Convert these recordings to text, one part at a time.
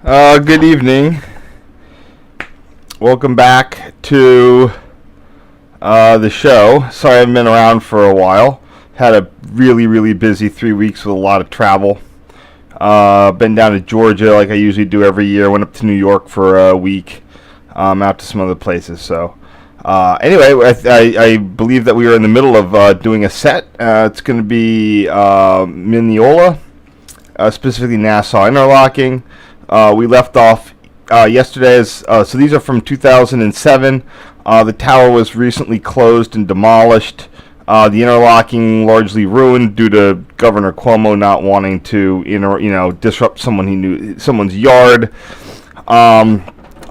Good evening. Welcome back to the show. Sorry I haven't been around for a while. Had a really busy 3 weeks with a lot of travel. Been down to Georgia like I usually do every year. Went up to New York for a week. Out to some other places. So anyway, I believe that we are in the middle of doing a set. It's going to be Mineola, specifically NASSAU interlocking. We left off yesterday's, so these are from 2007. The tower was recently closed and demolished. The interlocking largely ruined due to Governor Cuomo not wanting to, disrupt someone's yard.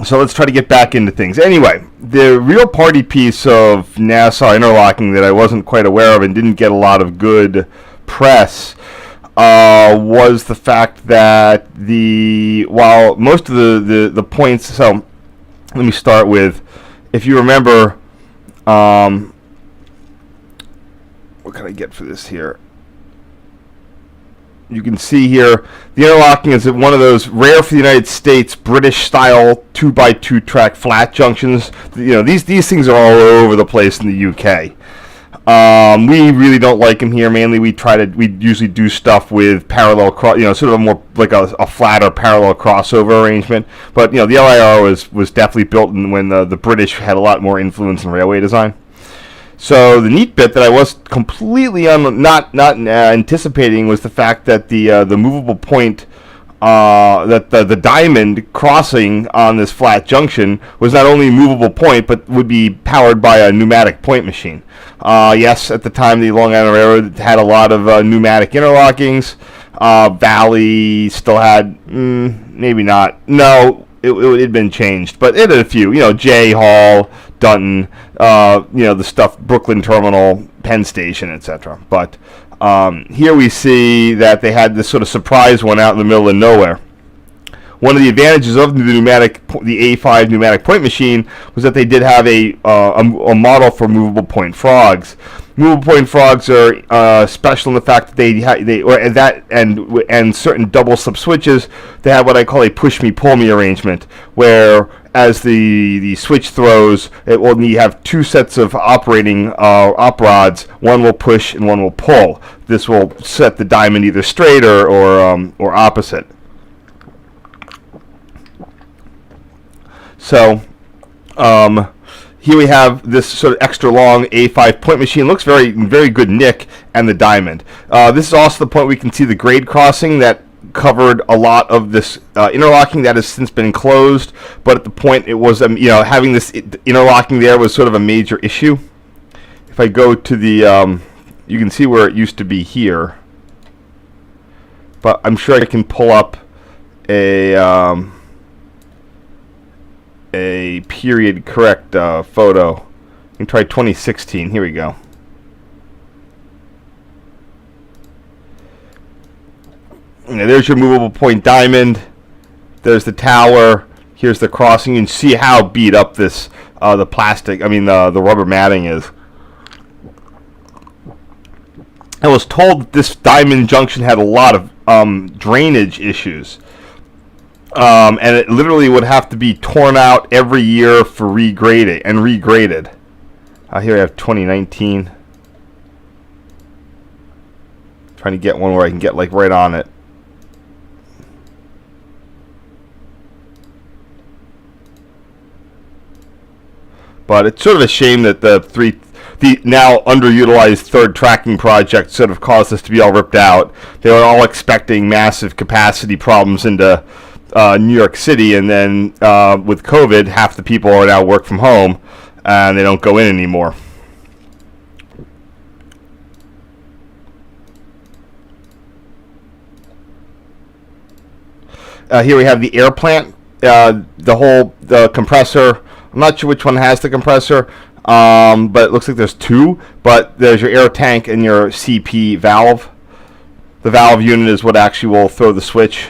So let's try to get back into things. Anyway, the real party piece of NASSAU interlocking that I wasn't quite aware of and didn't get a lot of good press was the fact that while most of the points, so let me start with, if you remember, what can I get for this here? You can see here, the interlocking is one of those rare for the United States British-style 2x2 track flat junctions. These things are all over the place in the UK. We really don't like them here. Mainly, we usually do stuff with parallel sort of a more like a flatter parallel crossover arrangement. But the LIRR was definitely built when the British had a lot more influence in railway design. So the neat bit that I was completely not anticipating was the fact that the movable point, that the diamond crossing on this flat junction was not only a movable point, but would be powered by a pneumatic point machine. Yes, at the time the Long Island Railroad had a lot of pneumatic interlockings. Valley still had, maybe not. No, it had been changed, but it had a few. J Hall, Dutton, the stuff, Brooklyn Terminal, Penn Station, etc. But here we see that they had this sort of surprise one out in the middle of nowhere. One of the advantages of the A5 pneumatic point machine was that they did have a model for movable point frogs. Movable point frogs are special in the fact that and certain double slip switches, they have what I call a push me pull me arrangement, where as the switch throws, it will have two sets of operating op rods. One will push and one will pull. This will set the diamond either straight or opposite. So here we have this sort of extra long A5 point machine. Looks very good nick, and the diamond. This is also the point we can see the grade crossing that covered a lot of this interlocking that has since been closed. But at the point it was, having this interlocking there was sort of a major issue. If I go to the, you can see where it used to be here. But I'm sure I can pull up a period correct photo. You can try 2016. Here we go. There's your movable point diamond. There's the tower. Here's the crossing. You can see how beat up this the plastic. The rubber matting is. I was told that this diamond junction had a lot of drainage issues. And it literally would have to be torn out every year for regraded. Here I have 2019. Trying to get one where I can get right on it. But it's sort of a shame that the now underutilized third tracking project sort of caused this to be all ripped out. They were all expecting massive capacity problems into New York City, and then with COVID, half the people are now work from home, and they don't go in anymore. Here we have the air plant, the compressor. I'm not sure which one has the compressor, but it looks like there's two. But there's your air tank and your CP valve. The valve unit is what actually will throw the switch.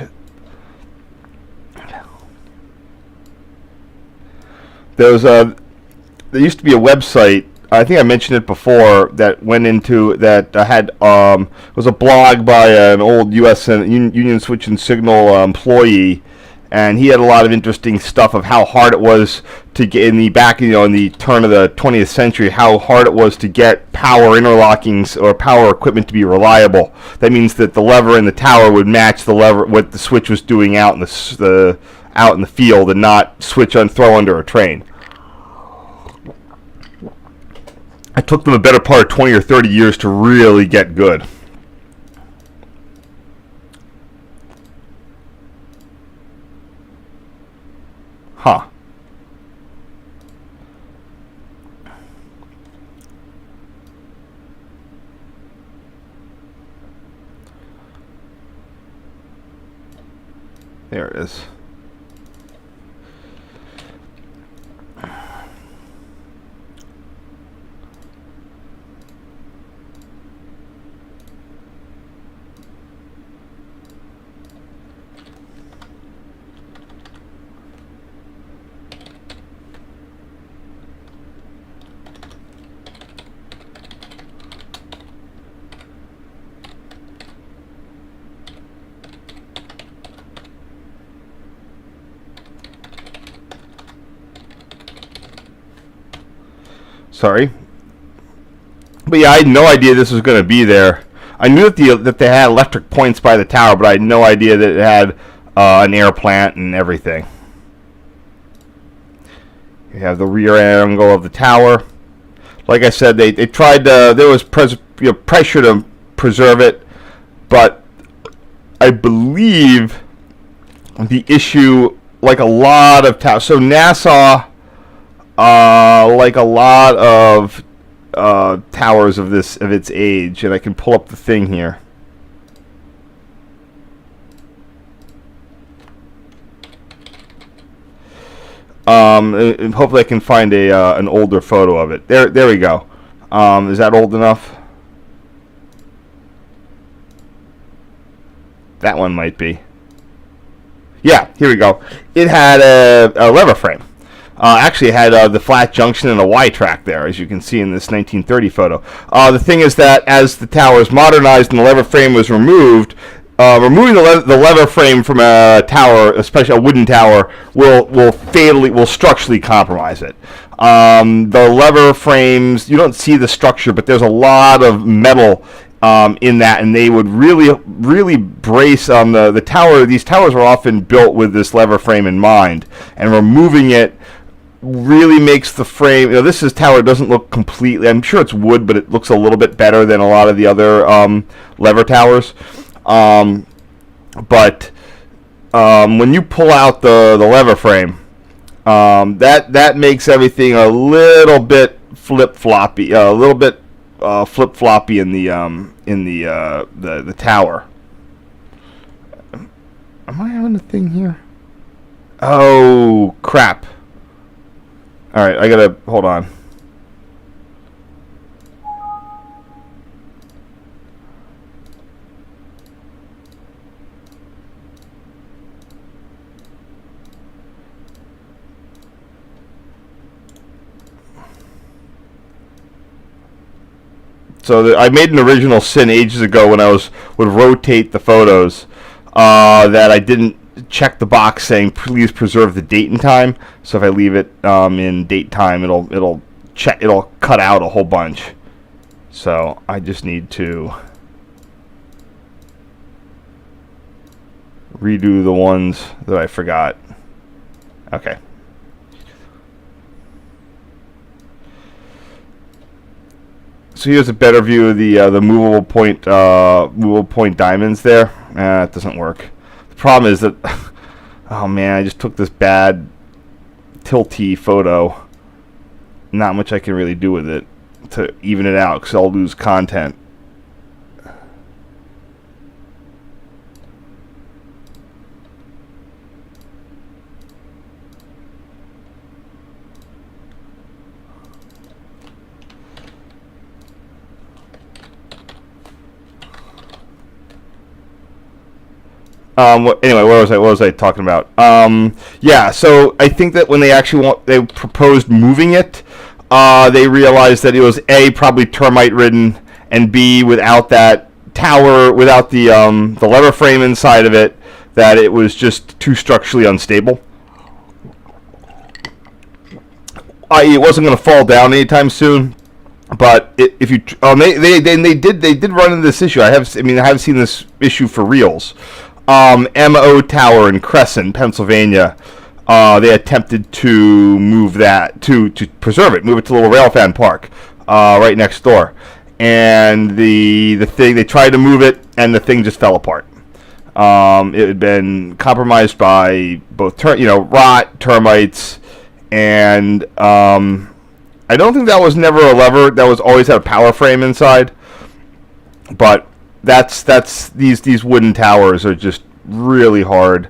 There used to be a website, I think I mentioned it before, that went into that had was a blog by an old U.S. Union Switch and Signal employee, and he had a lot of interesting stuff of how hard it was to get in the back, in the turn of the 20th century, how hard it was to get power interlockings or power equipment to be reliable. That means that the lever in the tower would match the lever what the switch was doing out in the field, and not switch on throw under a train. It took them a better part of 20 or 30 years to really get good. Huh. There it is. Sorry. But yeah, I had no idea this was going to be there. I knew that they had electric points by the tower, but I had no idea that it had an air plant and everything. You have the rear angle of the tower. Like I said, they tried to, there was pressure to preserve it, but I believe the issue, like a lot of towers, so NASSAU, like a lot of towers of its age, and I can pull up the thing here. And hopefully I can find an older photo of it. There we go. Is that old enough? That one might be. Yeah, here we go. It had a lever frame. Actually, it had the flat junction and a Y track there, as you can see in this 1930 photo. The thing is that as the tower is modernized and the lever frame was removed, removing the lever frame from a tower, especially a wooden tower, will structurally compromise it. The lever frames, you don't see the structure, but there's a lot of metal in that, and they would really brace on the tower. These towers were often built with this lever frame in mind, and removing it really makes the frame, this tower doesn't look completely, I'm sure it's wood, but it looks a little bit better than a lot of the other lever towers. But when you pull out the lever frame, that makes everything a little bit flip-floppy, flip-floppy in the tower. Am I having a thing here? Oh, crap. Alright, I gotta, hold on. So I made an original sin ages ago when I would rotate the photos that I didn't check the box saying please preserve the date and time. So if I leave it in date time, it'll cut out a whole bunch. So I just need to redo the ones that I forgot. Okay. So here's a better view of the movable point diamonds there. It doesn't work. The problem is that, oh man, I just took this bad tilty photo. Not much I can really do with it to even it out, because I'll lose content. Anyway, what was I talking about? Yeah, so I think that when they proposed moving it, they realized that it was A, probably termite ridden, and B, without that tower without the lever frame inside of it, that it was just too structurally unstable. I.e., it wasn't going to fall down anytime soon. But if you they did run into this issue. I have seen this issue for reals. MO Tower in Crescent, Pennsylvania. They attempted to move that to preserve it, move it to Little Railfan Park, right next door. And the thing, they tried to move it, and the thing just fell apart. It had been compromised by both rot, termites, and I don't think that was never a lever. That was always had a power frame inside. But that's these wooden towers are just really hard.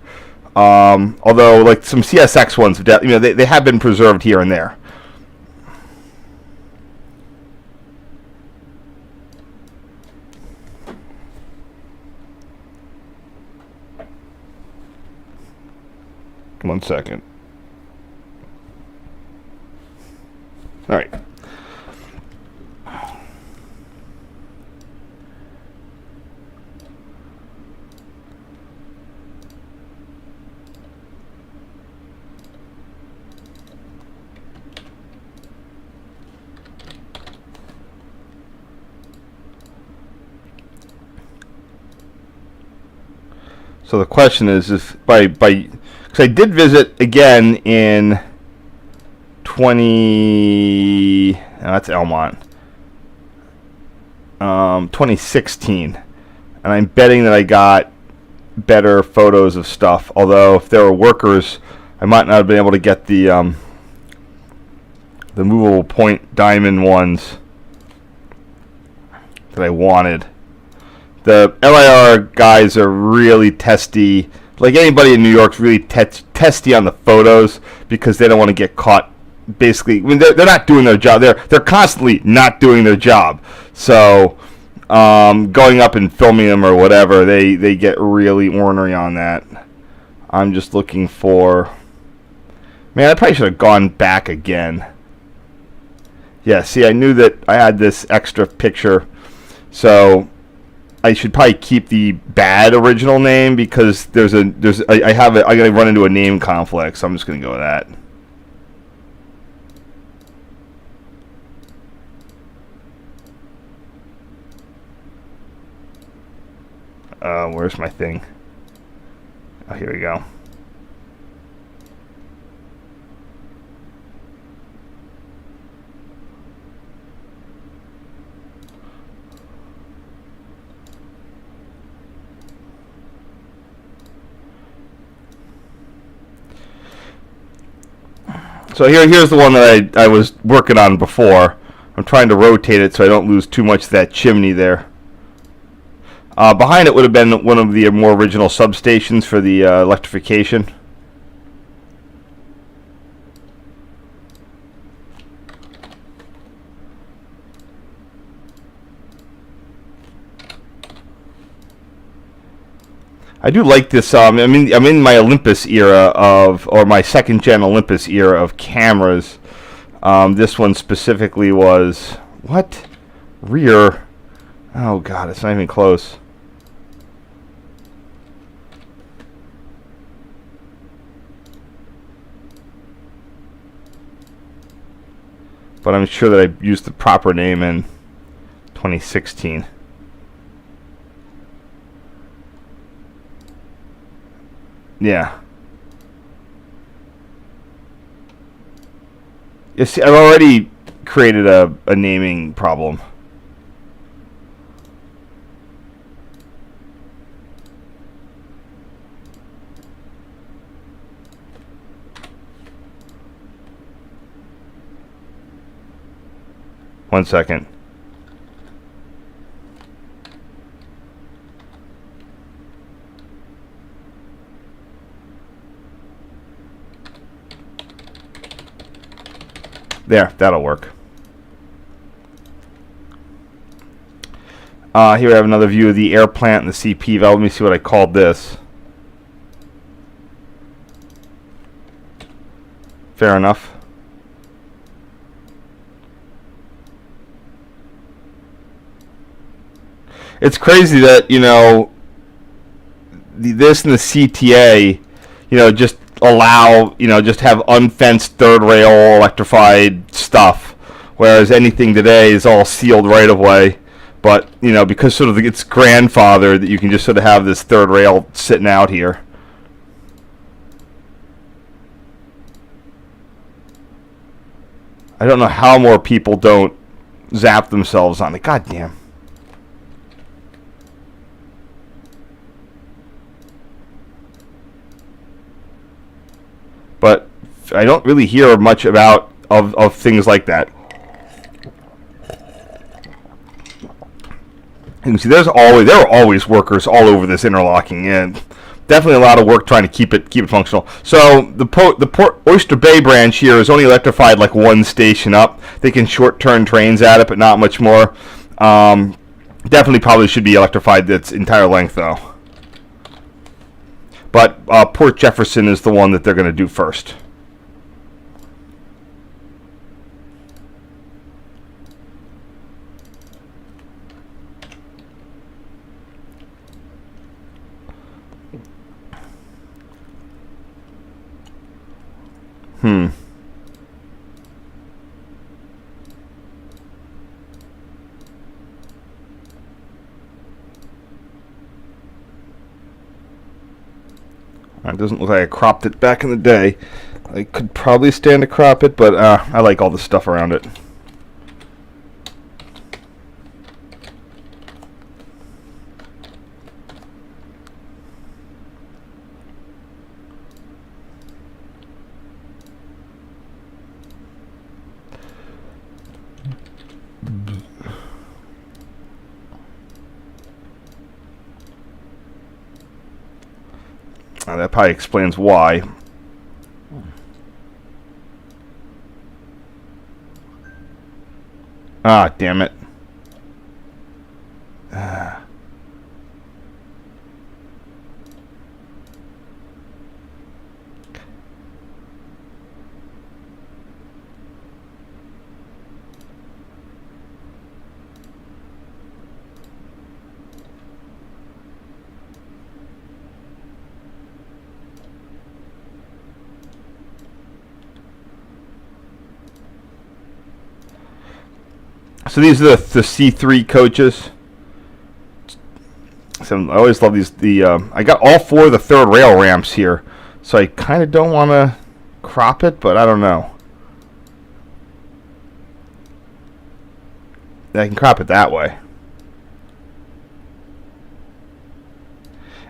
Although like some CSX ones, they have been preserved here and there. One second. All right. So the question is if because I did visit again in that's Elmont, 2016, and I'm betting that I got better photos of stuff. Although if there were workers, I might not have been able to get the movable point diamond ones that I wanted. The LIRR guys are really testy. Like anybody in New York's really testy on the photos because they don't want to get caught. Basically, I mean, they're not doing their job. They're constantly not doing their job. So going up and filming them or whatever, they get really ornery on that. I'm just looking for. Man, I probably should have gone back again. Yeah, see, I knew that I had this extra picture, so I should probably keep the bad original name because I'm gonna run into a name conflict, so I'm just gonna go with that. Where's my thing? Oh, here we go. So here's the one that I was working on before. I'm trying to rotate it so I don't lose too much of that chimney there. Behind it would have been one of the more original substations for the electrification. I do like this. I'm in my Olympus era or my second gen Olympus era of cameras. This one specifically was what? Rear. Oh God, it's not even close. But I'm sure that I used the proper name in 2016. Yeah. You see, I've already created a naming problem. One second. There, that'll work. Here we have another view of the air plant and the CP valve. Let me see what I called this. Fair enough. It's crazy that, this and the CTA, just allow, just have unfenced third rail electrified stuff, whereas anything today is all sealed right of way. But, because sort of it's grandfathered, that you can just sort of have this third rail sitting out here. I don't know how more people don't zap themselves on it. God damn. But I don't really hear much about of things like that. You can see there are always workers all over this interlocking, and definitely a lot of work trying to keep it functional. So the Port Oyster Bay branch here is only electrified like one station up. They can short-turn trains at it, but not much more. Definitely probably should be electrified its entire length though. But Port Jefferson is the one that they're going to do first. It doesn't look like I cropped it back in the day. I could probably stand to crop it, but I like all the stuff around it. That probably explains why. Ah, damn it. So these are the C3 coaches. So I always love these. I got all four of the third rail ramps here, so I kind of don't want to crop it, but I don't know. I can crop it that way.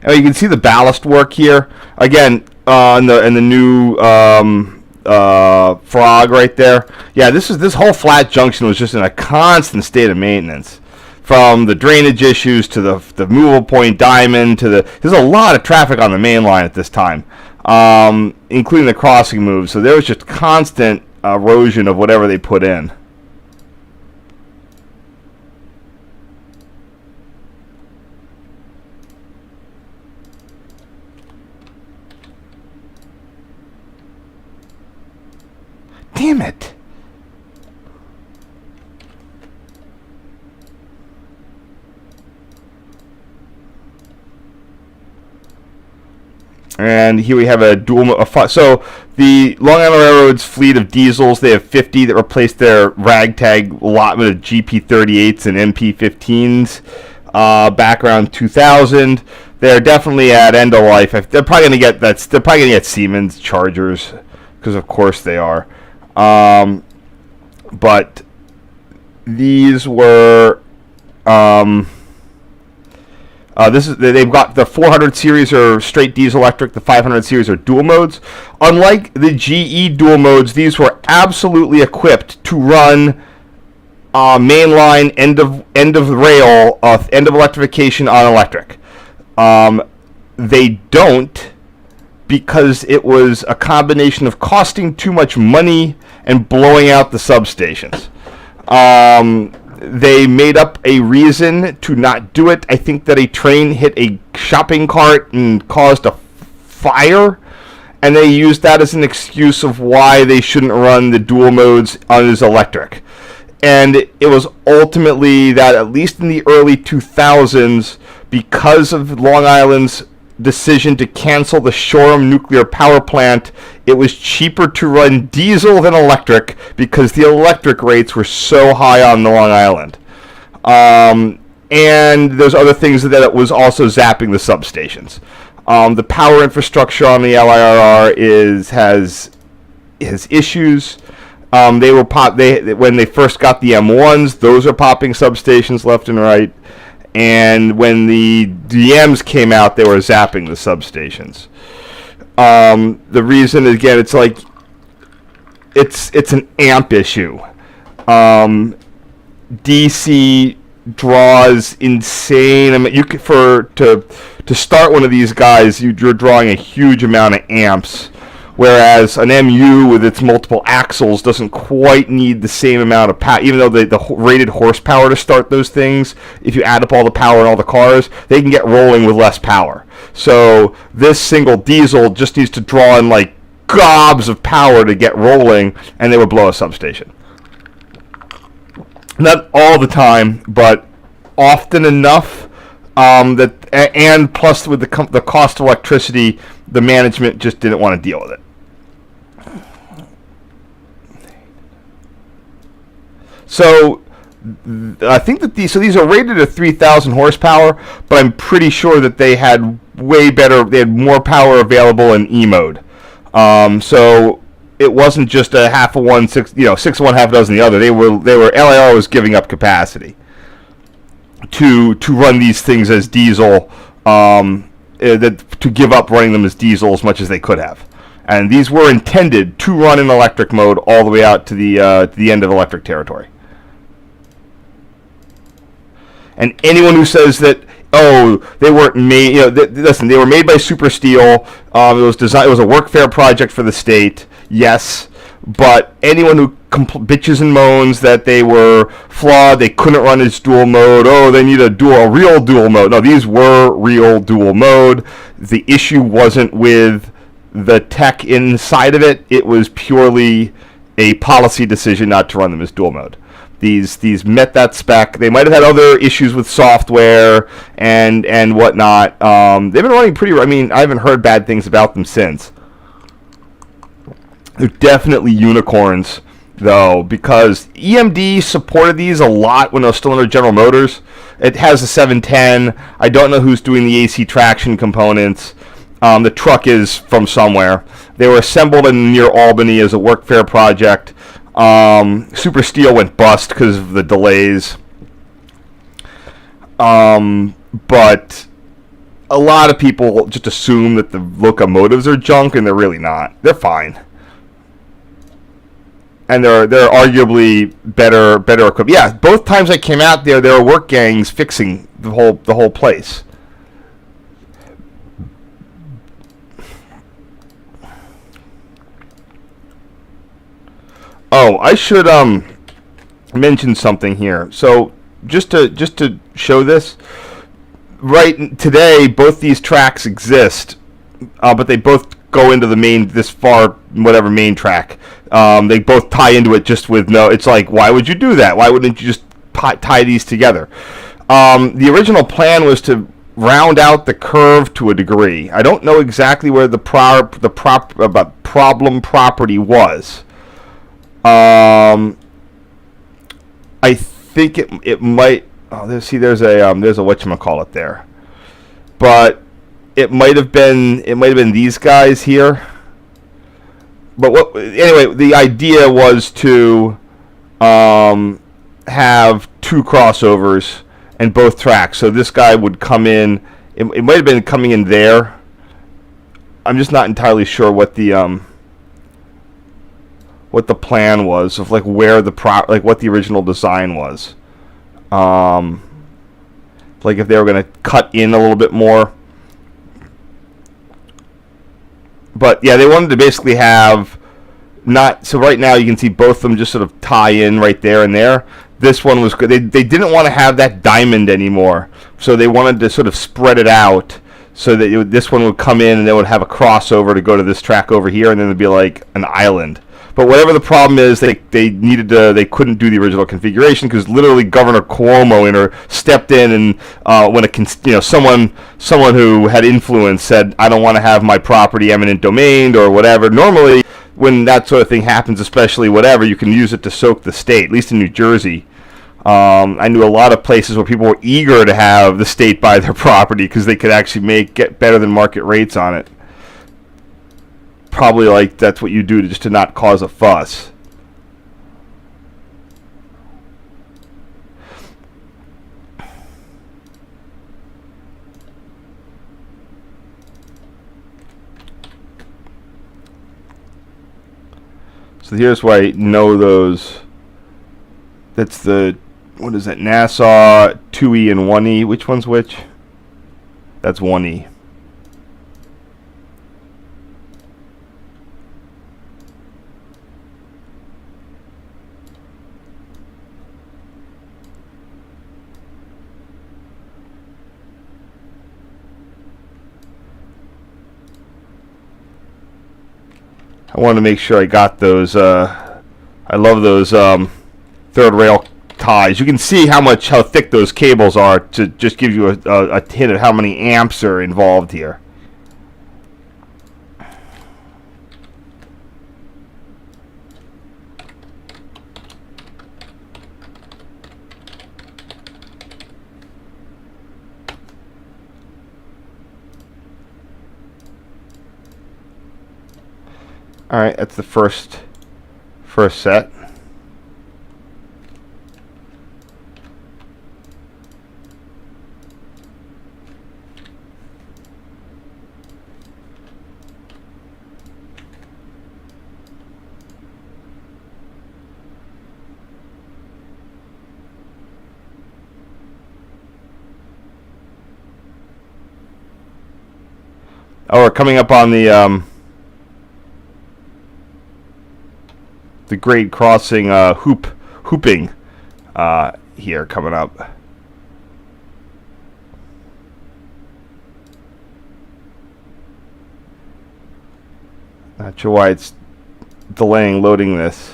And you can see the ballast work here again in the new frog right there. Yeah, this whole flat junction was just in a constant state of maintenance, from the drainage issues to the movable point diamond to there's a lot of traffic on the main line at this time, including the crossing moves. So there was just constant erosion of whatever they put in. Damn it. And here we have a so the Long Island Railroad's fleet of diesels, they have 50 that replaced their ragtag allotment of GP38s and MP15s back around 2000. They're definitely at end of life. They're probably going to get Siemens Chargers, because of course they are. But these were they've got the 400 series are straight diesel electric, the 500 series are dual modes. Unlike the GE dual modes, these were absolutely equipped to run mainline end of rail end of electrification on electric. They don't, because it was a combination of costing too much money and blowing out the substations. They made up a reason to not do it. I think that a train hit a shopping cart and caused a fire, and they used that as an excuse of why they shouldn't run the dual modes on his electric. And it was ultimately that, at least in the early 2000s, because of Long Island's decision to cancel the Shoreham nuclear power plant, it was cheaper to run diesel than electric because the electric rates were so high on Long Island. And there's other things that it was also zapping the substations. The power infrastructure on the LIRR has issues. When they first got the M1s, those are popping substations left and right. And when the DMs came out, they were zapping the substations. The reason, again, it's like it's an amp issue. DC draws insane. I mean, to start one of these guys, you're drawing a huge amount of amps. Whereas an MU with its multiple axles doesn't quite need the same amount of power, even though the rated horsepower to start those things, if you add up all the power in all the cars, they can get rolling with less power. So this single diesel just needs to draw in like gobs of power to get rolling, and they would blow a substation. Not all the time, but often enough and plus with the cost of electricity, the management just didn't want to deal with it. So I think that these are rated at 3,000 horsepower, but I'm pretty sure that they had they had more power available in E mode. So it wasn't just a half of one, six of one, half a dozen the other. LIR was giving up capacity to run these things as diesel, to give up running them as diesel as much as they could have. And these were intended to run in electric mode all the way out to the end of electric territory. And anyone who says that, they weren't made, listen, they were made by Super Steel. It was a workfare project for the state, yes. But anyone who bitches and moans that they were flawed, they couldn't run as dual mode, they need a real dual mode. No, these were real dual mode. The issue wasn't with the tech inside of it. It was purely a policy decision not to run them as dual mode. These met that spec. They might have had other issues with software and whatnot. They've been running pretty. I mean, I haven't heard bad things about them since. They're definitely unicorns, though, because EMD supported these a lot when it was still under General Motors. It has a 710. I don't know who's doing the AC traction components. The truck is from somewhere. They were assembled near Albany as a workfare project. Super Steel went bust because of the delays. But a lot of people just assume that the locomotives are junk, and they're really not. They're fine. And they're arguably better equipped. Yeah, both times I came out there were work gangs fixing the whole place. Oh, I should mention something here. So just to show this, right today both these tracks exist, but they both go into the main main track. They both tie into it just with no. It's like, why would you do that? Why wouldn't you just tie these together? The original plan was to round out the curve to a degree. I don't know exactly where the problem property was. I think it might. There's a whatchamacallit there, but it might have been these guys here. But anyway, the idea was to have two crossovers and both tracks. So this guy would come in. It might have been coming in there. I'm just not entirely sure what the plan was of like where what the original design was. Like if they were going to cut in a little bit more. But yeah, they wanted to basically have so right now you can see both of them just sort of tie in right there and there. This one was good. They didn't want to have that diamond anymore. So they wanted to sort of spread it out so that this one would come in and they would have a crossover to go to this track over here, and then it'd be like an island. But whatever the problem is, they couldn't do the original configuration because literally Governor Cuomo stepped in and when someone who had influence said, I don't want to have my property eminent domained or whatever. Normally, when that sort of thing happens, especially whatever, you can use it to soak the state, at least in New Jersey. I knew a lot of places where people were eager to have the state buy their property because they could actually get better than market rates on it. Probably like that's what you do just to not cause a fuss. So here's why I know those. That's the, what is that, NASSAU 2E and 1E. Which one's which? That's 1E. I wanted to make sure I got those. I love those third rail ties. You can see how thick those cables are to just give you a hint of how many amps are involved here. All right, that's the first set. Oh, we're coming up on the grade crossing hooping here coming up. Not sure why it's delaying loading this.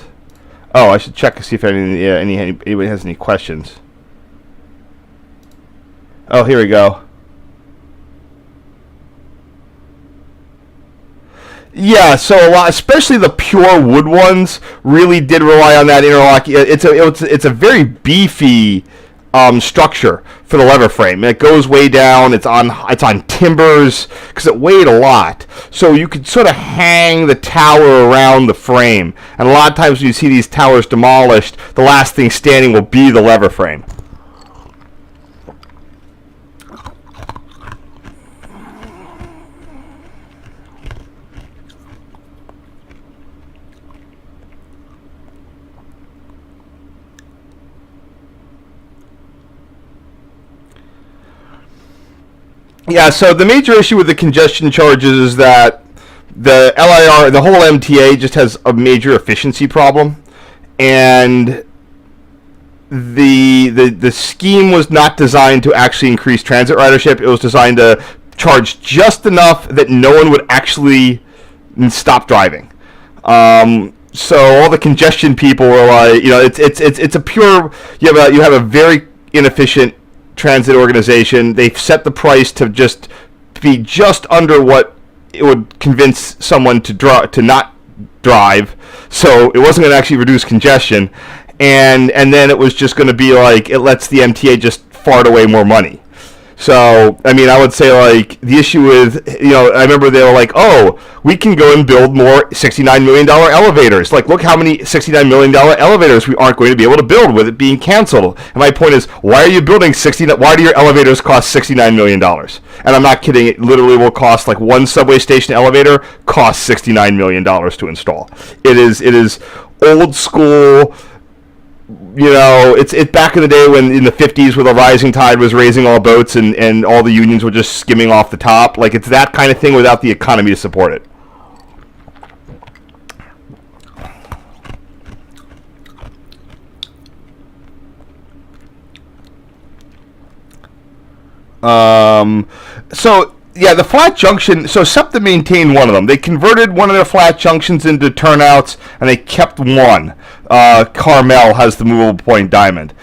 Oh, I should check to see if anybody has any questions. Oh, here we go. Yeah, so a lot, especially the pure wood ones, really did rely on that interlocking. It's a very beefy structure for the lever frame. It goes way down. It's on timbers because it weighed a lot. So you could sort of hang the tower around the frame. And a lot of times when you see these towers demolished, the last thing standing will be the lever frame. Yeah, so the major issue with the congestion charges is that the LIRR, the whole MTA, just has a major efficiency problem, and the scheme was not designed to actually increase transit ridership. It was designed to charge just enough that no one would actually stop driving. So all the congestion people were like, it's a pure. You have a very inefficient transit organization. They've set the price to be just under what it would convince someone to not drive, so it wasn't going to actually reduce congestion, and then it was just going to be like it lets the MTA just fart away more money. So, I mean, I would say, like, the issue with, I remember they were like, oh, we can go and build more $69 million elevators. Like, look how many $69 million elevators we aren't going to be able to build with it being canceled. And my point is, why are you building why do your elevators cost $69 million? And I'm not kidding, it literally will cost, like, one subway station elevator costs $69 million to install. It is old school. It's back in the day when in the 50s where the rising tide was raising all boats and all the unions were just skimming off the top. Like, it's that kind of thing without the economy to support it. So Yeah, the flat junction. So SEPTA maintained one of them. They converted one of their flat junctions into turnouts, and they kept one. Carmel has the movable point diamond.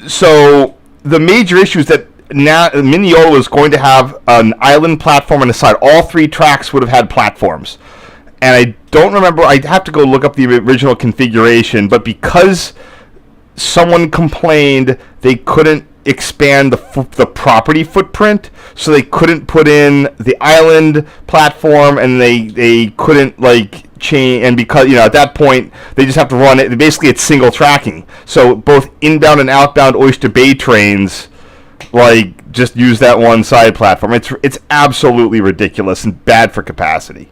So the major issue is that now Mineola was going to have an island platform on the side. All three tracks would have had platforms, and I don't remember. I'd have to go look up the original configuration, but because someone complained, they couldn't expand the property footprint, so they couldn't put in the island platform, and they couldn't like change. And because at that point they just have to run it. Basically, it's single tracking, so both inbound and outbound Oyster Bay trains like just use that one side platform. It's absolutely ridiculous and bad for capacity.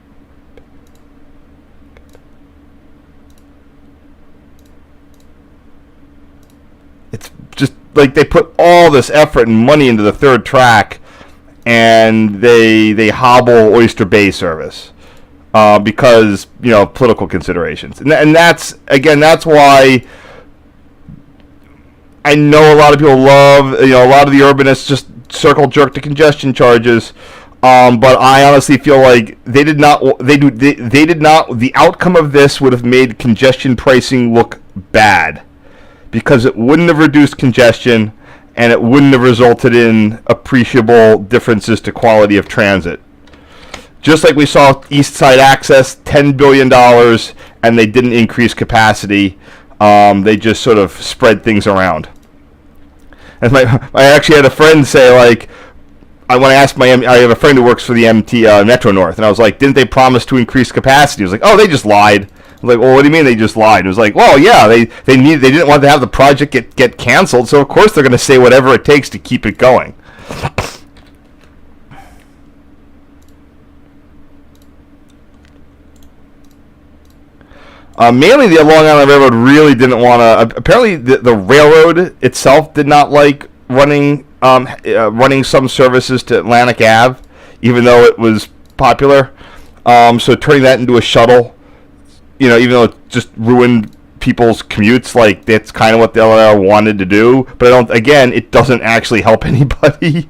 It's just like they put all this effort and money into the third track, and they hobble Oyster Bay service because political considerations, and that's why I know a lot of people love a lot of the urbanists just circle jerk the congestion charges, but I honestly feel like they did not. The outcome of this would have made congestion pricing look bad, because it wouldn't have reduced congestion, and it wouldn't have resulted in appreciable differences to quality of transit. Just like we saw East Side Access, $10 billion, and they didn't increase capacity. They just sort of spread things around. And I actually had a friend say, like, when I asked I have a friend who works for the Metro North, and I was like, didn't they promise to increase capacity? He was like, oh, they just lied. I'm like, well, what do you mean they just lied? It was like, well, yeah, they didn't want to have the project get canceled, so of course they're going to say whatever it takes to keep it going. Mainly the Long Island Railroad really didn't want to. Apparently, the railroad itself did not like running some services to Atlantic Ave, even though it was popular. So turning that into a shuttle, even though it just ruined people's commutes, like that's kind of what the LIRR wanted to do. But it doesn't actually help anybody.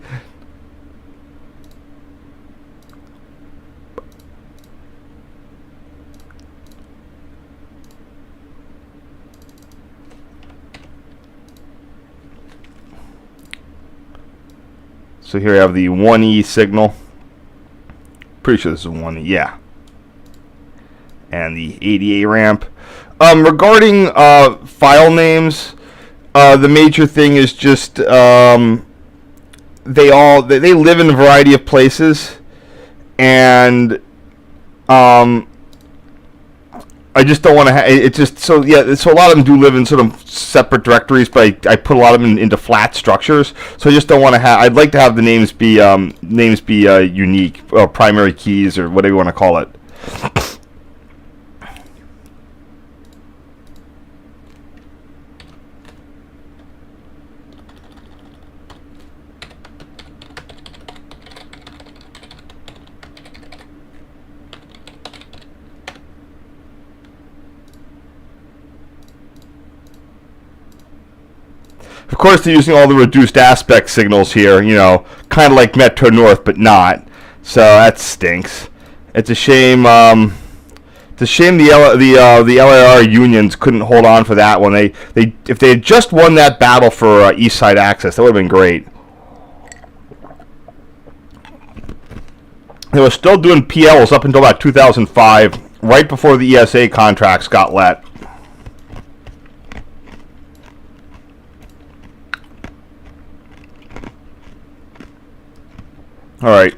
So here I have the 1E signal. Pretty sure this is 1E, yeah. And the ADA ramp. Regarding file names, the major thing is just they live in a variety of places, and I just don't want to have it. Just so a lot of them do live in sort of separate directories, but I put a lot of them into flat structures. So I just don't want to have. I'd like to have the names be unique, primary keys, or whatever you want to call it. Of course, they're using all the reduced aspect signals here, kind of like Metro North, but not. So that stinks. It's a shame. It's a shame the LIRR unions couldn't hold on for that one. If they had just won that battle for East Side Access, that would have been great. They were still doing PLs up until about 2005, right before the ESA contracts got let. All right.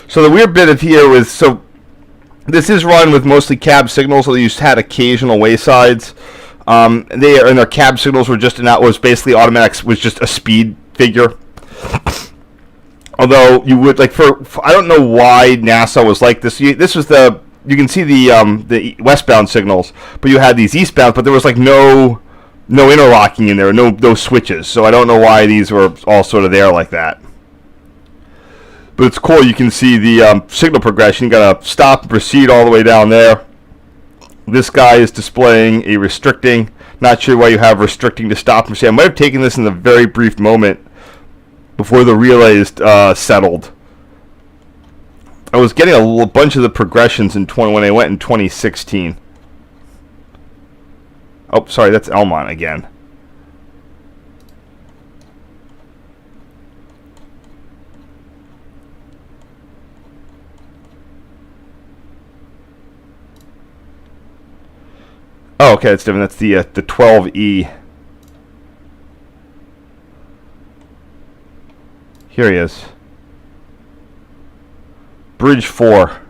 So the weird bit of here was, this is run with mostly cab signals, so you had occasional waysides. Their cab signals were was basically automatic, was just a speed figure. Although you would I don't know why NASSAU was like this. This was you can see the westbound signals, but you had these eastbound, but there was no interlocking in there, no switches. So I don't know why these were all sort of there like that. But it's cool. You can see the signal progression. You got to stop and proceed all the way down there. This guy is displaying a restricting. Not sure why you have restricting to stop and see. I might have taken this in a very brief moment before the relays settled. I was getting a bunch of the progressions when I went in 2016. Oh, sorry, that's Elmont again. Oh, okay, that's different. That's the 12E. Here he is. Bridge 4.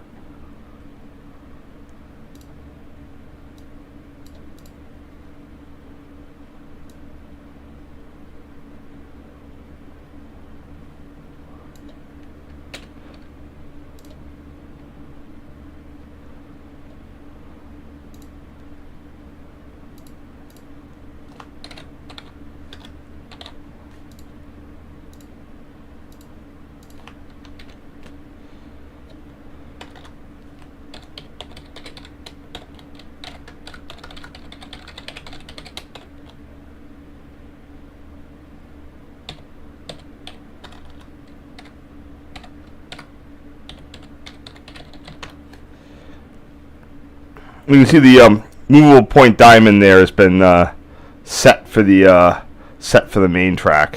You can see the movable point diamond there has been set for the main track.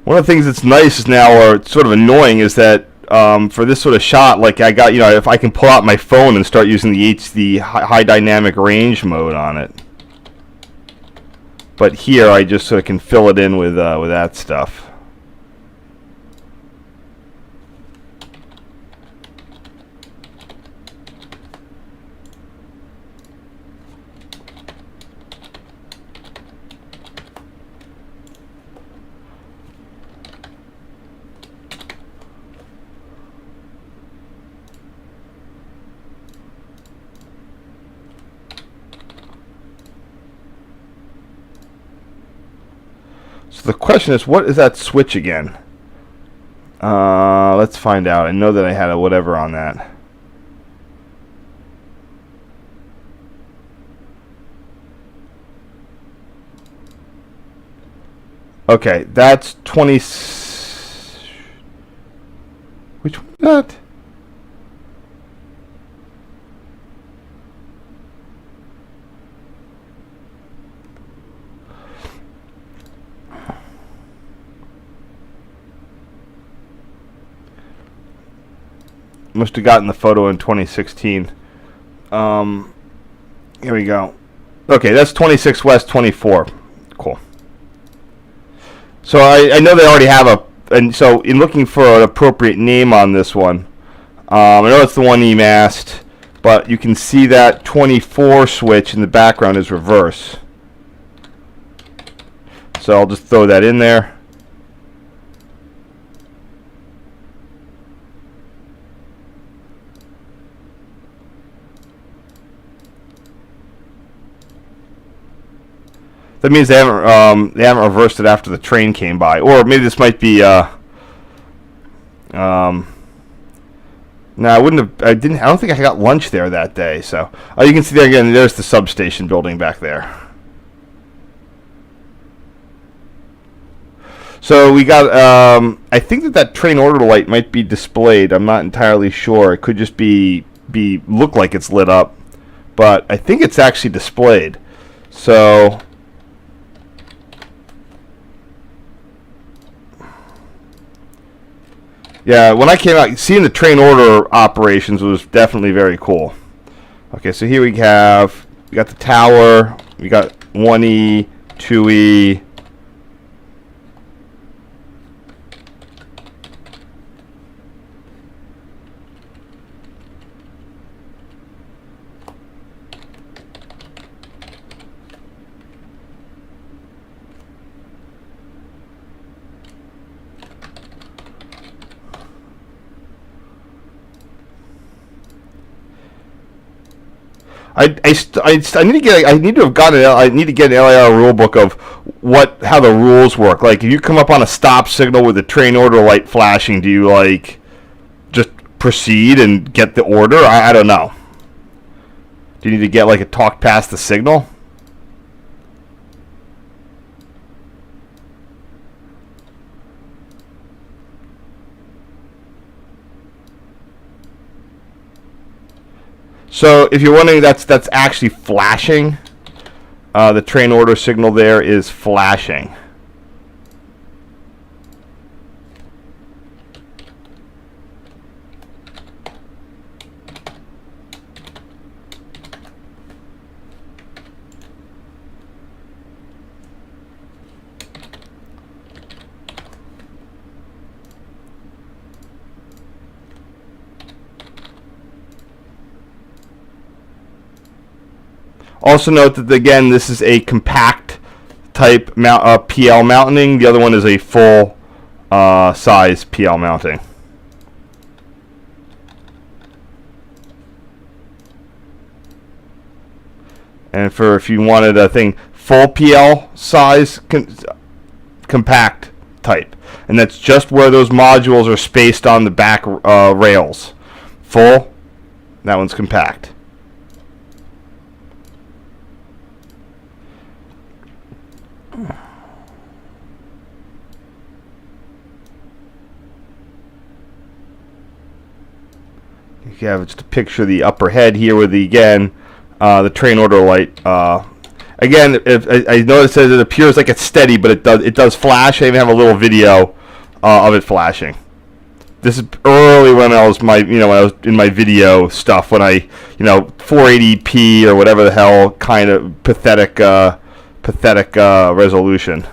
One of the things that's nice is now, or sort of annoying, is that for this sort of shot, like I got, if I can pull out my phone and start using the high dynamic range mode on it. But here I just sort of can fill it in with that stuff. So the question is, what is that switch again? Let's find out. I know that I had a whatever on that. Okay, that's 20. Which one is that? Must have gotten the photo in 2016. Here we go. Okay, that's 26 West 24. Cool. So I know they already have and so in looking for an appropriate name on this one, I know it's the 1E mast, but you can see that 24 switch in the background is reverse. So I'll just throw that in there. That means they haven't reversed it after the train came by, or maybe this might be. No, I wouldn't have. I don't think I got lunch there that day. So you can see there again. There's the substation building back there. So we got. I think that train order light might be displayed. I'm not entirely sure. It could just be look like it's lit up, but I think it's actually displayed. So. Yeah, when I came out, seeing the train order operations was definitely very cool. Okay, so here we got the tower, we got 1E, 2E. I need to get I need to have gotten I need to get an LIR rule book of how the rules work. Like if you come up on a stop signal with a train order light flashing, do you like just proceed and get the order? I don't know. Do you need to get like a talk past the signal? So if you're wondering, that's actually flashing. The train order signal there is flashing. Also note that, again, this is a compact type PL mounting. The other one is a full size PL mounting. And for if you wanted a thing, full PL size compact type. And that's just where those modules are spaced on the back rails. Full, that one's compact. You have just a picture of the upper head here with the train order light. Again, if I noticed that it appears like it's steady, but it does flash. I even have a little video of it flashing. This is early when I was when I was in my video stuff, when I 480p or whatever the hell kind of pathetic resolution.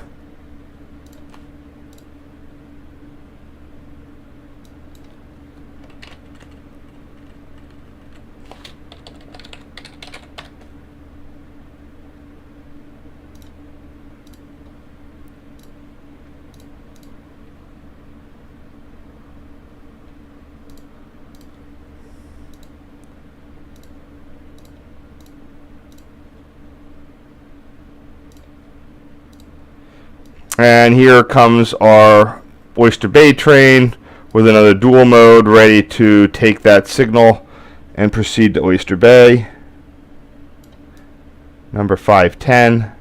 And here comes our Oyster Bay train with another dual mode ready to take that signal and proceed to Oyster Bay. Number 510.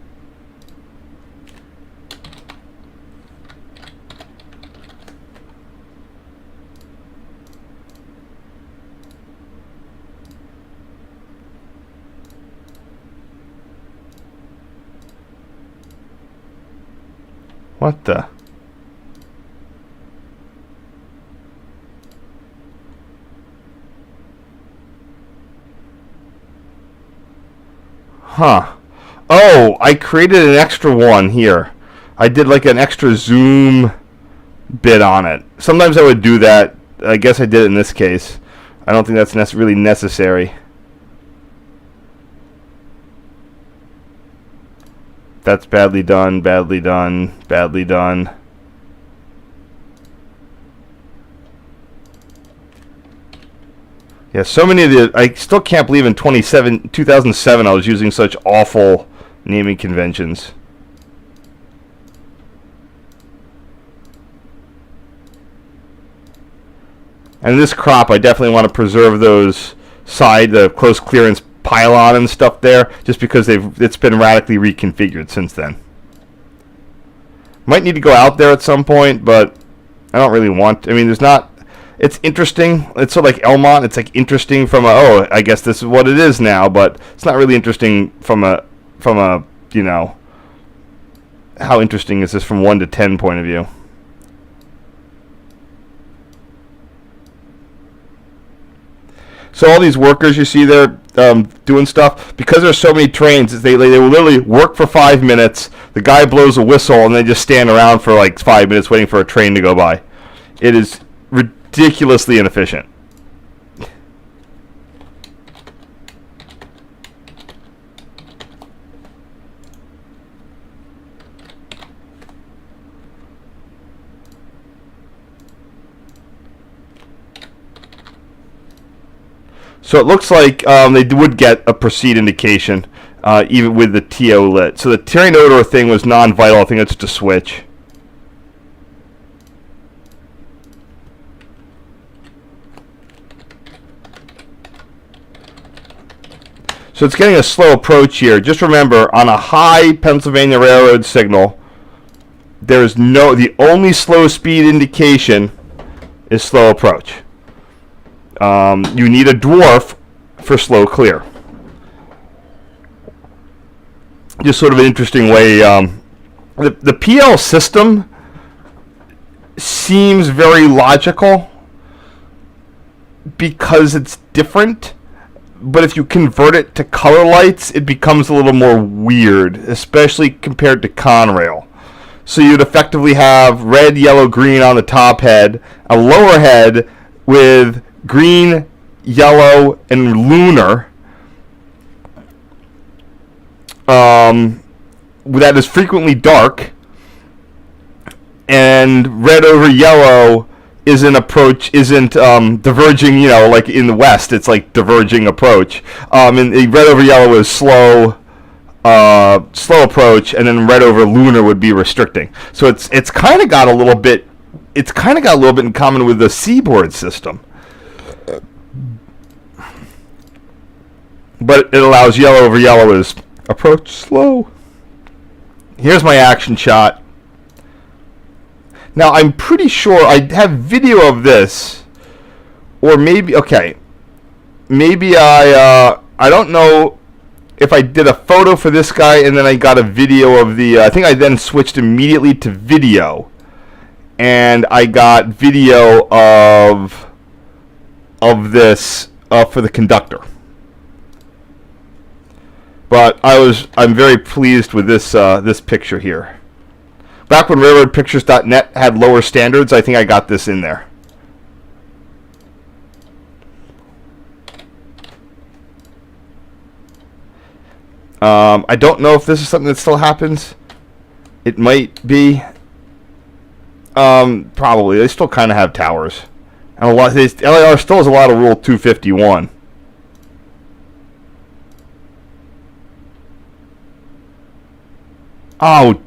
What the? Huh. Oh, I created an extra one here. I did like an extra zoom bit on it. Sometimes I would do that. I guess I did it in this case. I don't think that's really necessary. That's badly done, badly done, badly done. Yeah, so many of the... I still can't believe in 2007 I was using such awful naming conventions. And this crop, I definitely want to preserve those the close clearance pylon and stuff there, just because it's been radically reconfigured since then. Might need to go out there at some point, but I don't really want. I mean, there's not. It's interesting. It's sort of like Elmont. It's like interesting from a I guess this is what it is now, but it's not really interesting from a how interesting is this from 1 to 10 point of view. So all these workers you see there doing stuff, because there's so many trains, they will literally work for 5 minutes, the guy blows a whistle, and they just stand around for like 5 minutes waiting for a train to go by. It is ridiculously inefficient. So it looks like they would get a proceed indication even with the TO lit. So the terrain odor thing was non-vital. I think it's just a switch. So it's getting a slow approach here. Just remember, on a high Pennsylvania Railroad signal, the only slow speed indication is slow approach. You need a dwarf for slow clear. Just sort of an interesting way. The PL system seems very logical because it's different. But if you convert it to color lights, it becomes a little more weird, especially compared to Conrail. So you'd effectively have red, yellow, green on the top head, a lower head with green, yellow, and lunar. That is frequently dark, and red over yellow isn't diverging, like in the West, it's like diverging approach. And red over yellow is slow approach, and then red over lunar would be restricting. So it's kind of got a little bit in common with the Seaboard system. But it allows yellow over yellow is approach slow. Here's my action shot. Now, I'm pretty sure I have video of this, or maybe I don't know if I did a photo for this guy and then I got a video of I think I then switched immediately to video, and I got video of this for the conductor. But I'm very pleased with this picture here. Back when RailroadPictures.net had lower standards, I think I got this in there. I don't know if this is something that still happens. It might be. Probably. They still kind of have towers. And LIRR still has a lot of Rule 251. Oh,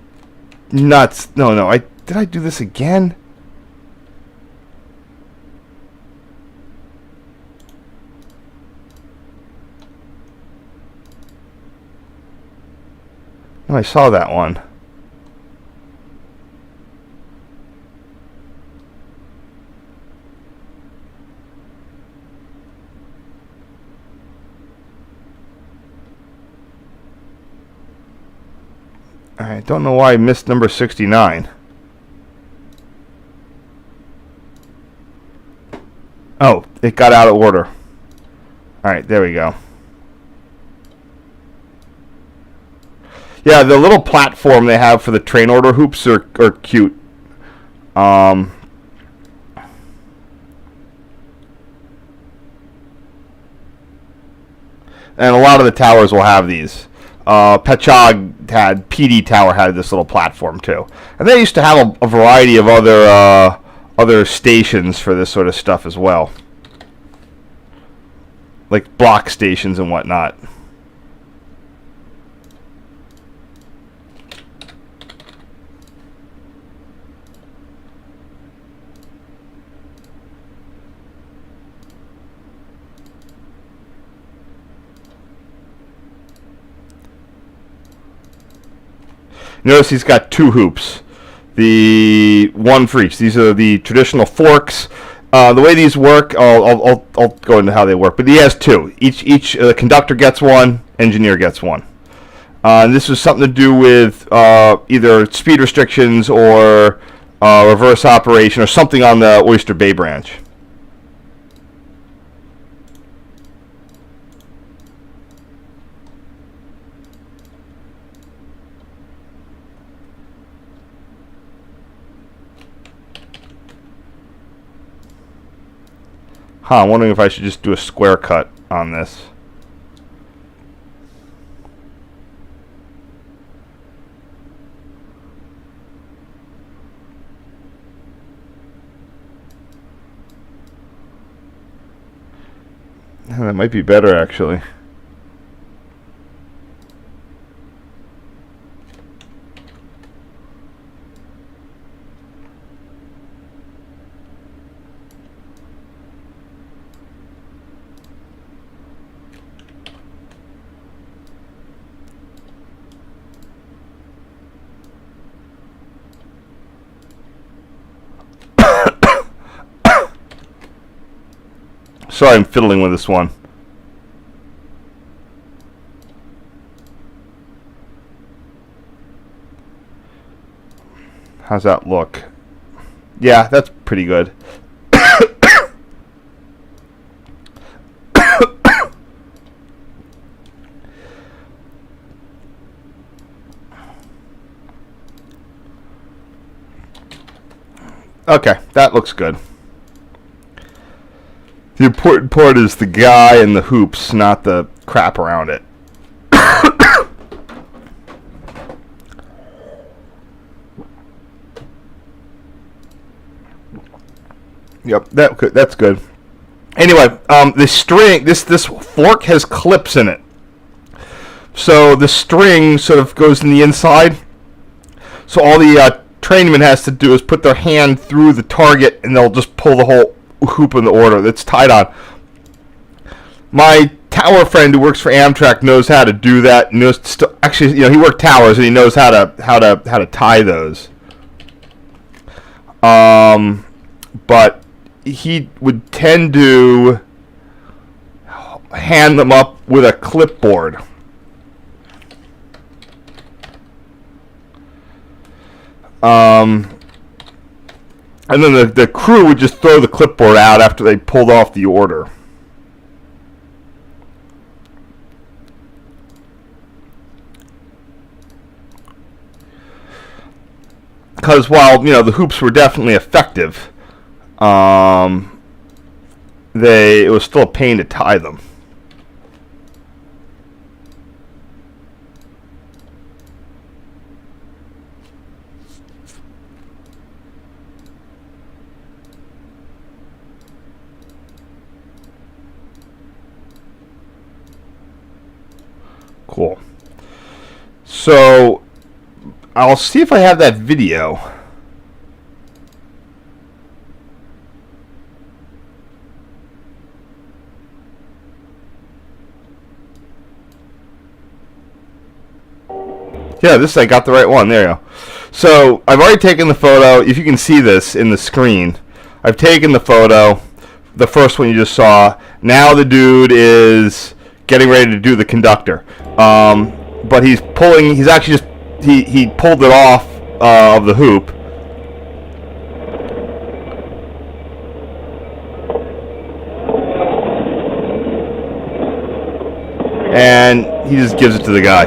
nuts. No. Did I do this again? No, I saw that one. I don't know why I missed number 69. Oh, it got out of order. Alright, there we go. Yeah, the little platform they have for the train order hoops are cute. And a lot of the towers will have these. PD Tower had this little platform too. And they used to have a variety of other stations for this sort of stuff as well. Like block stations and whatnot. Notice he's got two hoops. The one for each. These are the traditional forks. The way these work, I'll go into how they work. But he has two. Each conductor gets one. Engineer gets one. And this is something to do with either speed restrictions or reverse operation or something on the Oyster Bay branch. I'm wondering if I should just do a square cut on this. That might be better, actually. Sorry, I'm fiddling with this one. How's that look? Yeah, that's pretty good. Okay, that looks good. The important part is the guy and the hoops, not the crap around it. Yep, that's good. Anyway, the string, this fork has clips in it, so the string sort of goes in the inside. So all the trainman has to do is put their hand through the target, and they'll just pull the whole hoop in the order that's tied on. My tower friend who works for Amtrak knows how to do that. Actually, he worked towers and he knows how to tie those. But he would tend to hand them up with a clipboard. And then the crew would just throw the clipboard out after they pulled off the order. Because while the hoops were definitely effective, it was still a pain to tie them. Cool. So I'll see if I have that video. Yeah, I got the right one. There you go. So I've already taken the photo. If you can see this in the screen, I've taken the photo, the first one you just saw. Now the dude is getting ready to do the conductor. But he's actually just, he pulled it off of the hoop. And he just gives it to the guy.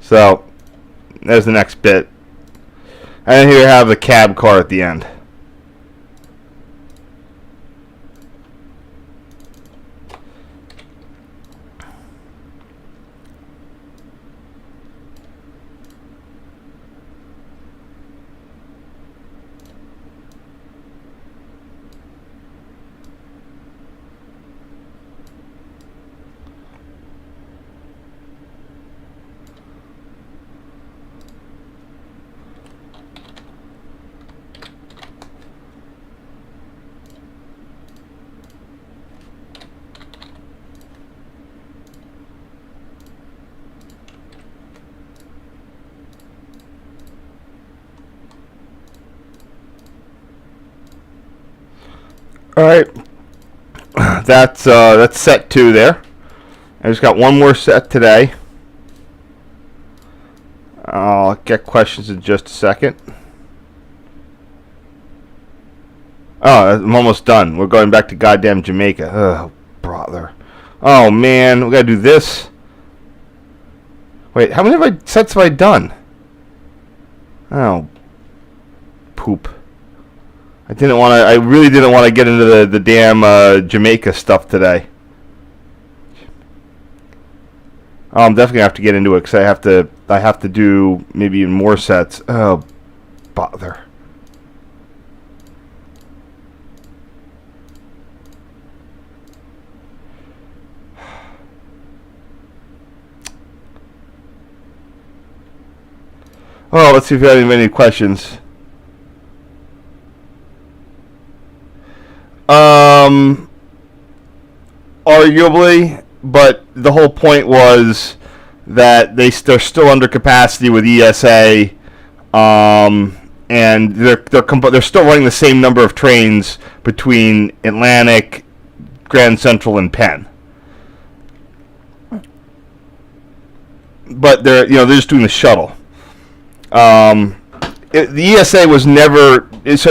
So, there's the next bit. And here you have the cab car at the end. All right, that's set 2 there. I just got one more set today. I'll get questions in just a second. Oh, I'm almost done. We're going back to goddamn Jamaica. Oh, brother. Oh, man. We got to do this. Wait, how many sets have I done? Oh, poop. I really didn't want to get into the damn Jamaica stuff today. Oh, I'm definitely going to have to get into it because I have to do maybe even more sets. Oh, bother. Well, let's see if you have any questions. Arguably, but the whole point was that they're still under capacity with ESA, and they're still running the same number of trains between Atlantic, Grand Central, and Penn. But they're just doing the shuttle. The ESA was never East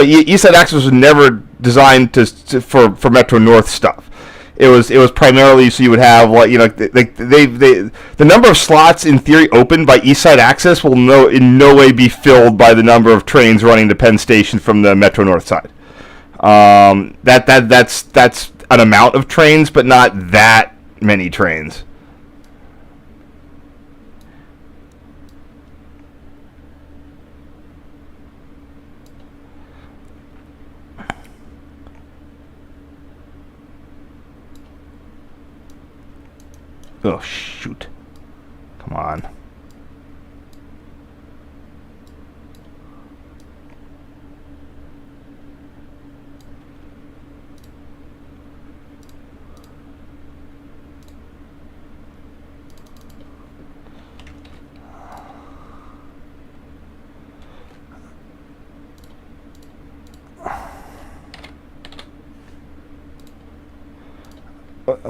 Side Access was never designed for Metro North stuff. It was primarily so you would have the number of slots in theory open by East Side Access will in no way be filled by the number of trains running to Penn Station from the Metro North side. That's an amount of trains, but not that many trains. Oh, shoot. Come on.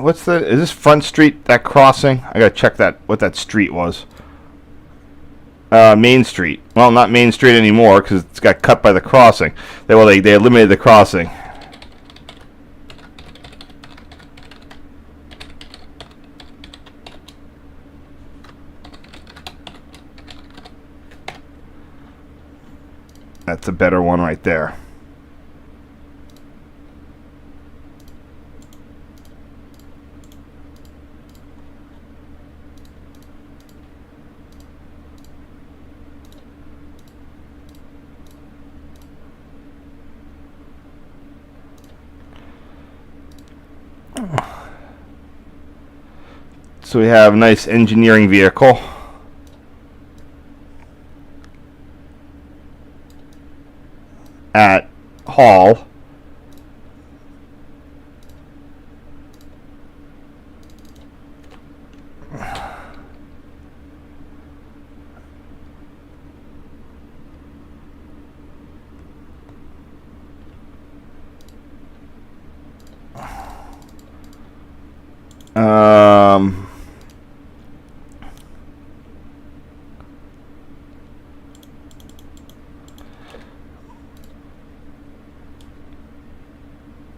Is this Front Street, that crossing? I gotta check what that street was. Main Street. Well, not Main Street anymore because it's got cut by the crossing. They eliminated the crossing. That's a better one right there. So we have a nice engineering vehicle. At Hall.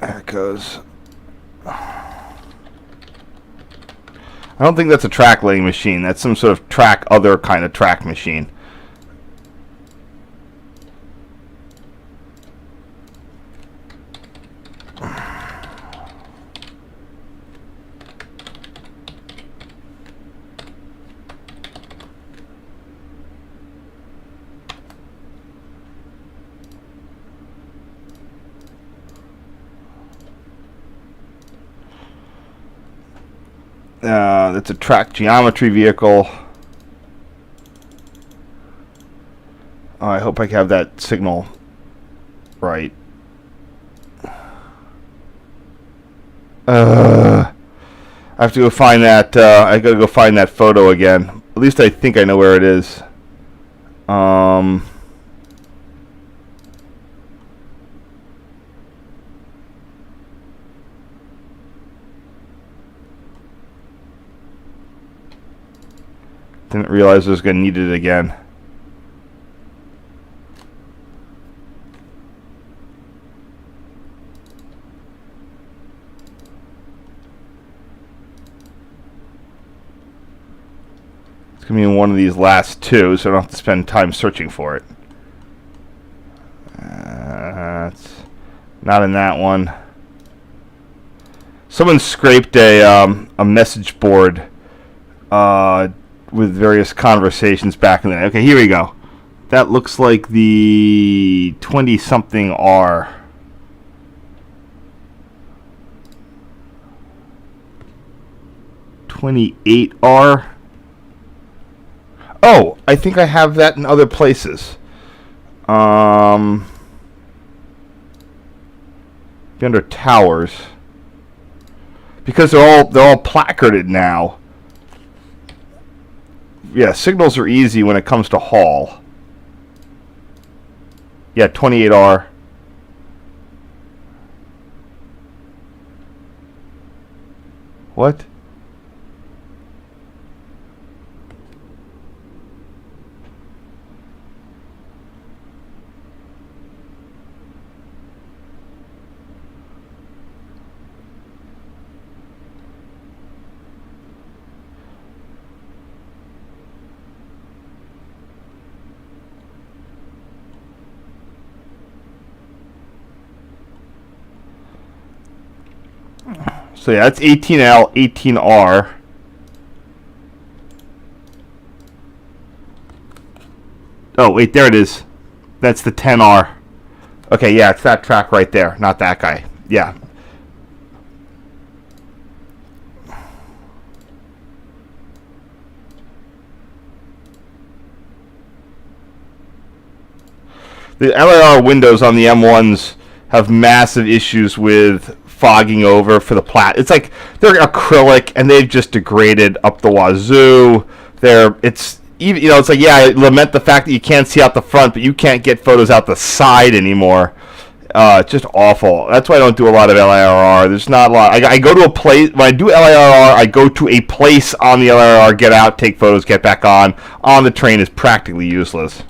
There it goes. I don't think that's a track laying machine. That's some sort of other kind of track machine. That's a track geometry vehicle. Oh, I hope I have that signal right. I have to go find that. I gotta go find that photo again. At least I think I know where it is. Didn't realize I was going to need it again. It's going to be in one of these last two, so I don't have to spend time searching for it. It's not in that one. Someone scraped a message board with various conversations back in the day. Okay, here we go. That looks like the 20-something R. '28R. Oh, I think I have that in other places. Be under towers. Because they're all placarded now. Yeah, signals are easy when it comes to Hall. Yeah, 28R. What? So yeah, that's 18L, 18R. Oh, wait, there it is. That's the 10R. Okay, yeah, it's that track right there, not that guy. Yeah. The LIRR windows on the M1s have massive issues with fogging over for the plat. It's like they're acrylic and they've just degraded up the wazoo. It's even, it's like, yeah, I lament the fact that you can't see out the front, but you can't get photos out the side anymore. It's just awful. That's why I don't do a lot of LIRR. There's not a lot. I go to a place when I do LIRR. I go to a place on the LIRR, get out, take photos, get back on. On the train is practically useless.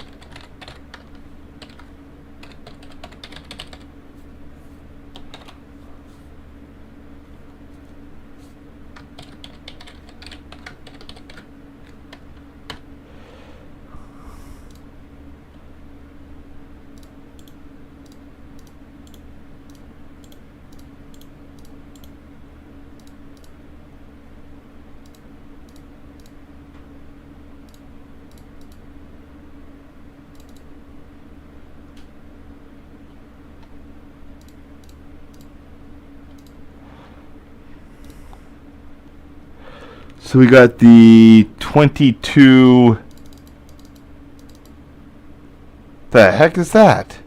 So we got the 22. The heck is that?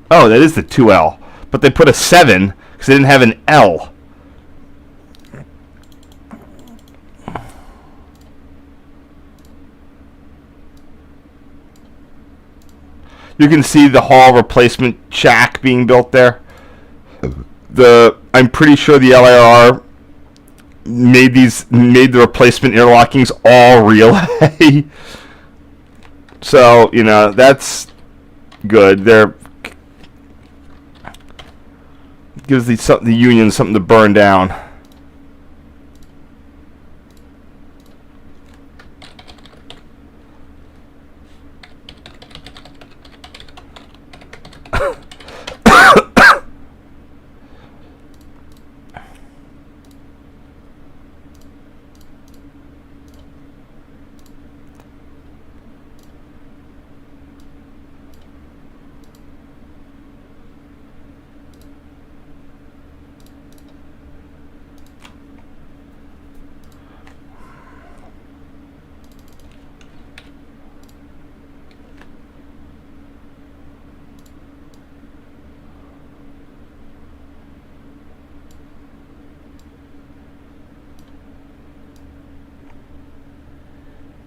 Oh, that is the 2L. But they put a 7 because they didn't have an L. You can see the hall replacement shack being built there. I'm pretty sure the LIRR made the replacement interlockings all relay. So, that's good. Gives the union something to burn down.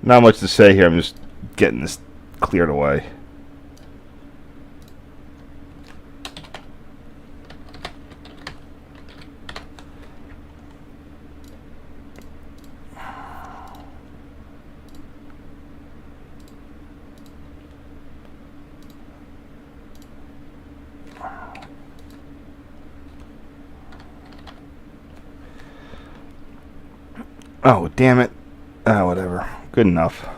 Not much to say here. I'm just getting this cleared away. Oh, damn it. Whatever. Good enough.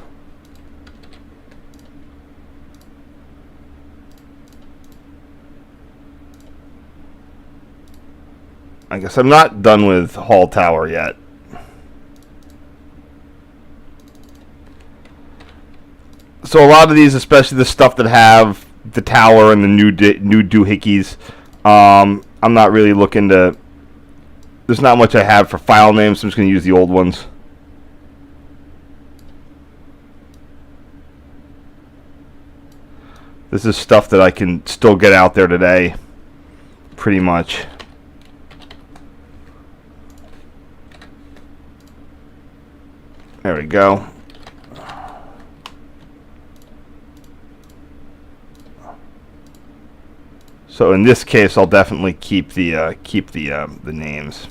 I guess I'm not done with Hall Tower yet. So a lot of these, especially the stuff that have the tower and the new doohickeys, I'm not really looking to... there's not much I have for file names, so I'm just going to use the old ones. This is stuff that I can still get out there today, pretty much. There we go. So in this case, I'll definitely keep the names.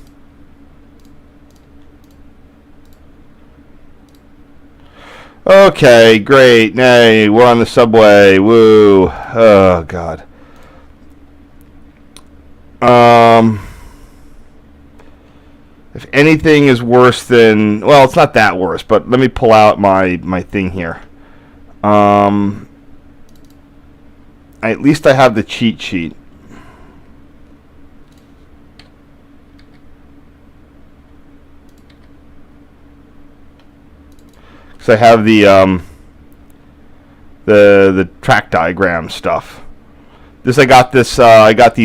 Okay, great. Nay, we're on the subway. Woo. Oh God. If anything is worse than, well, it's not that worse, but let me pull out my thing here. At least I have the cheat sheet. So I have the track diagram stuff. I got these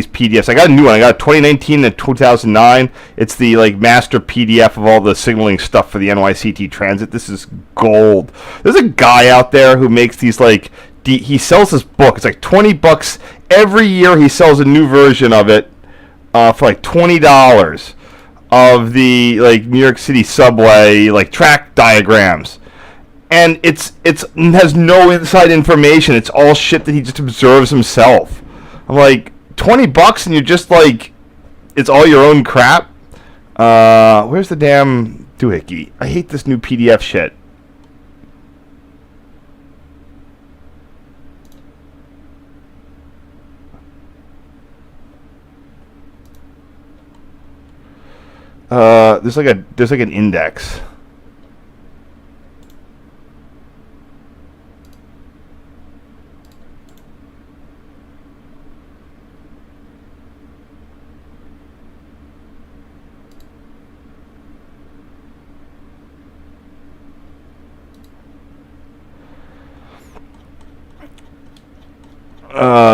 PDFs. I got a new one. I got a 2019 and 2009. It's the like master PDF of all the signaling stuff for the NYCTA Transit. This is gold. There's a guy out there who makes these like he sells this book. It's like $20 every year. He sells a new version of it for like $20 of the like New York City subway like track diagrams. And it has no inside information. It's all shit that he just observes himself. I'm like, $20 and you're just like, it's all your own crap? Where's the damn doohickey? I hate this new PDF shit. There's like an index.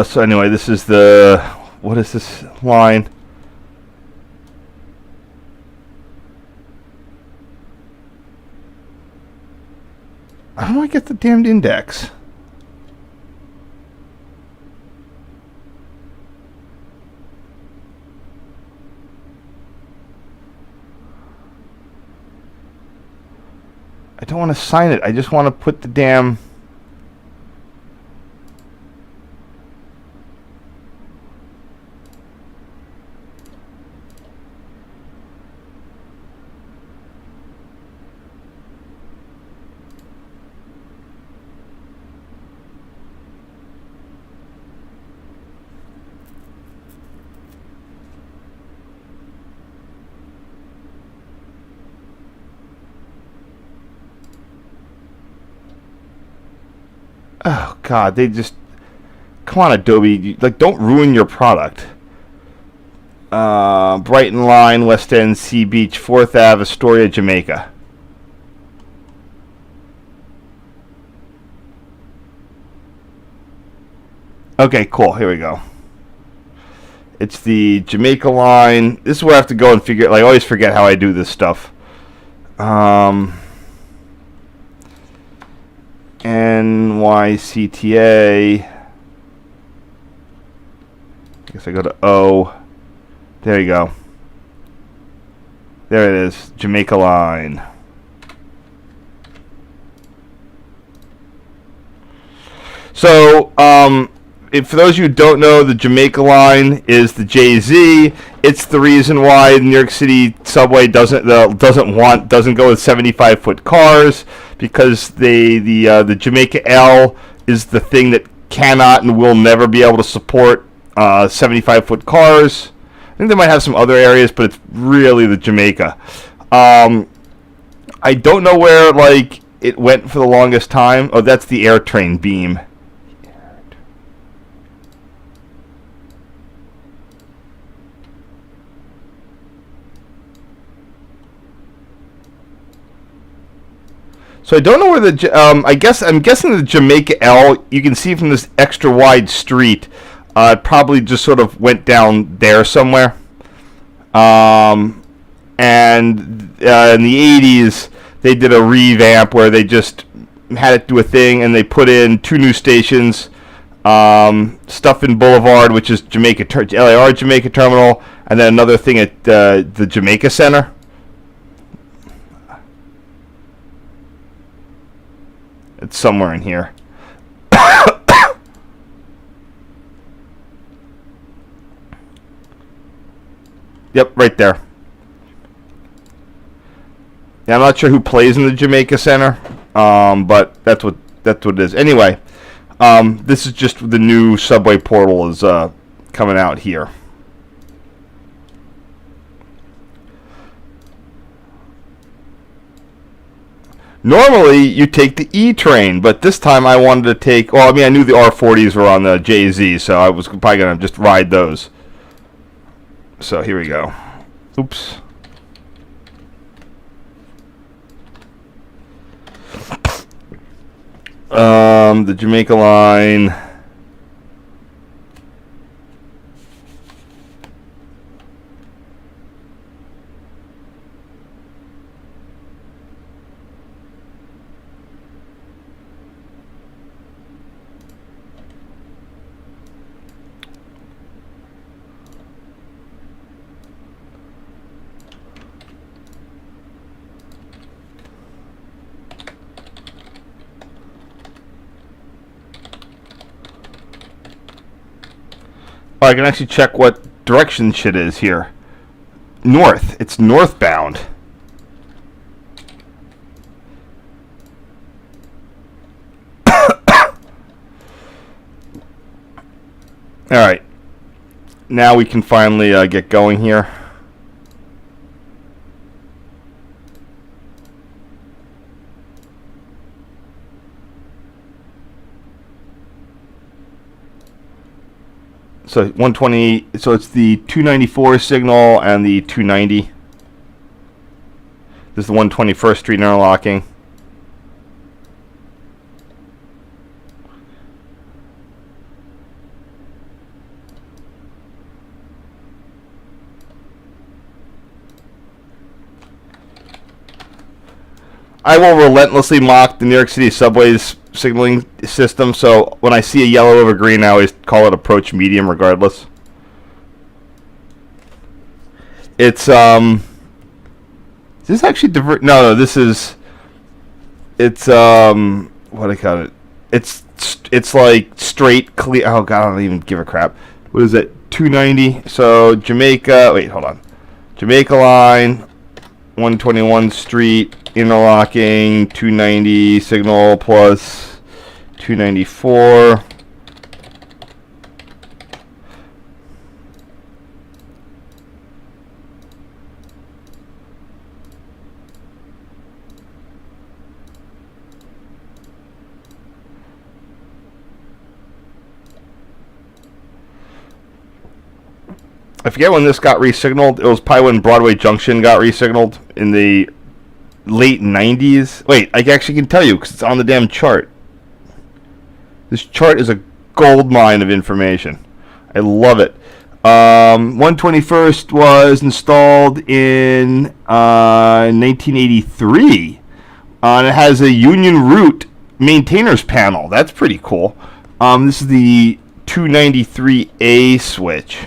So anyway, this is what is this line? How do I get the damned index? I don't want to sign it. I just want to put the damn... Oh God, they just come on, Adobe. Like, don't ruin your product. Brighton Line, West End, Sea Beach, 4th Ave, Astoria, Jamaica. Okay, cool. Here we go. It's the Jamaica line. This is where I have to go and figure. Like, I always forget how I do this stuff. NYCTA. I guess I go to O. There you go. There it is. Jamaica line. So, for those of you who don't know, the Jamaica line is the JZ. It's the reason why the New York City subway doesn't go with 75-foot cars, because the Jamaica L is the thing that cannot and will never be able to support 75-foot cars. I think they might have some other areas, but it's really the Jamaica. I don't know where like it went for the longest time. Oh, that's the air train beam. So I don't know where the I'm guessing the Jamaica L, you can see from this extra wide street, it probably just sort of went down there somewhere. And in the 80s, they did a revamp where they just had it do a thing, and they put in 2 new stations, Stuffin Boulevard, which is LIRR Jamaica Terminal, and then another thing at the Jamaica Center. It's somewhere in here. Yep, right there. Yeah, I'm not sure who plays in the Jamaica Center, but that's what it is. Anyway, this is just the new subway portal is coming out here. Normally, you take the E train, but this time I wanted to take... Well, I mean, I knew the R40s were on the JZ, so I was probably going to just ride those. So, here we go. Oops. The Jamaica line... I can actually check what direction shit is here. North. It's northbound. Alright. Now we can finally get going here. So 120, so it's the 294 signal and the 290. This is the 121st Street interlocking. I will relentlessly mock the New York City subway's signaling system, so when I see a yellow over green, I always call it approach medium regardless. It's, is this actually divert? No, this is, it's, what do I call it? It's like straight, clear, oh god, I don't even give a crap. What is it? 290, so Jamaica, wait, hold on. Jamaica line, 121 Street, interlocking, 290 signal plus 294. I forget when this got re-signaled. It was probably when Broadway Junction got re-signaled in the late 90s. Wait, I actually can tell you because it's on the damn chart. This chart is a gold mine of information. I love it. 121st was installed in 1983. And it has a Union Route maintainers panel. That's pretty cool. This is the 293A switch.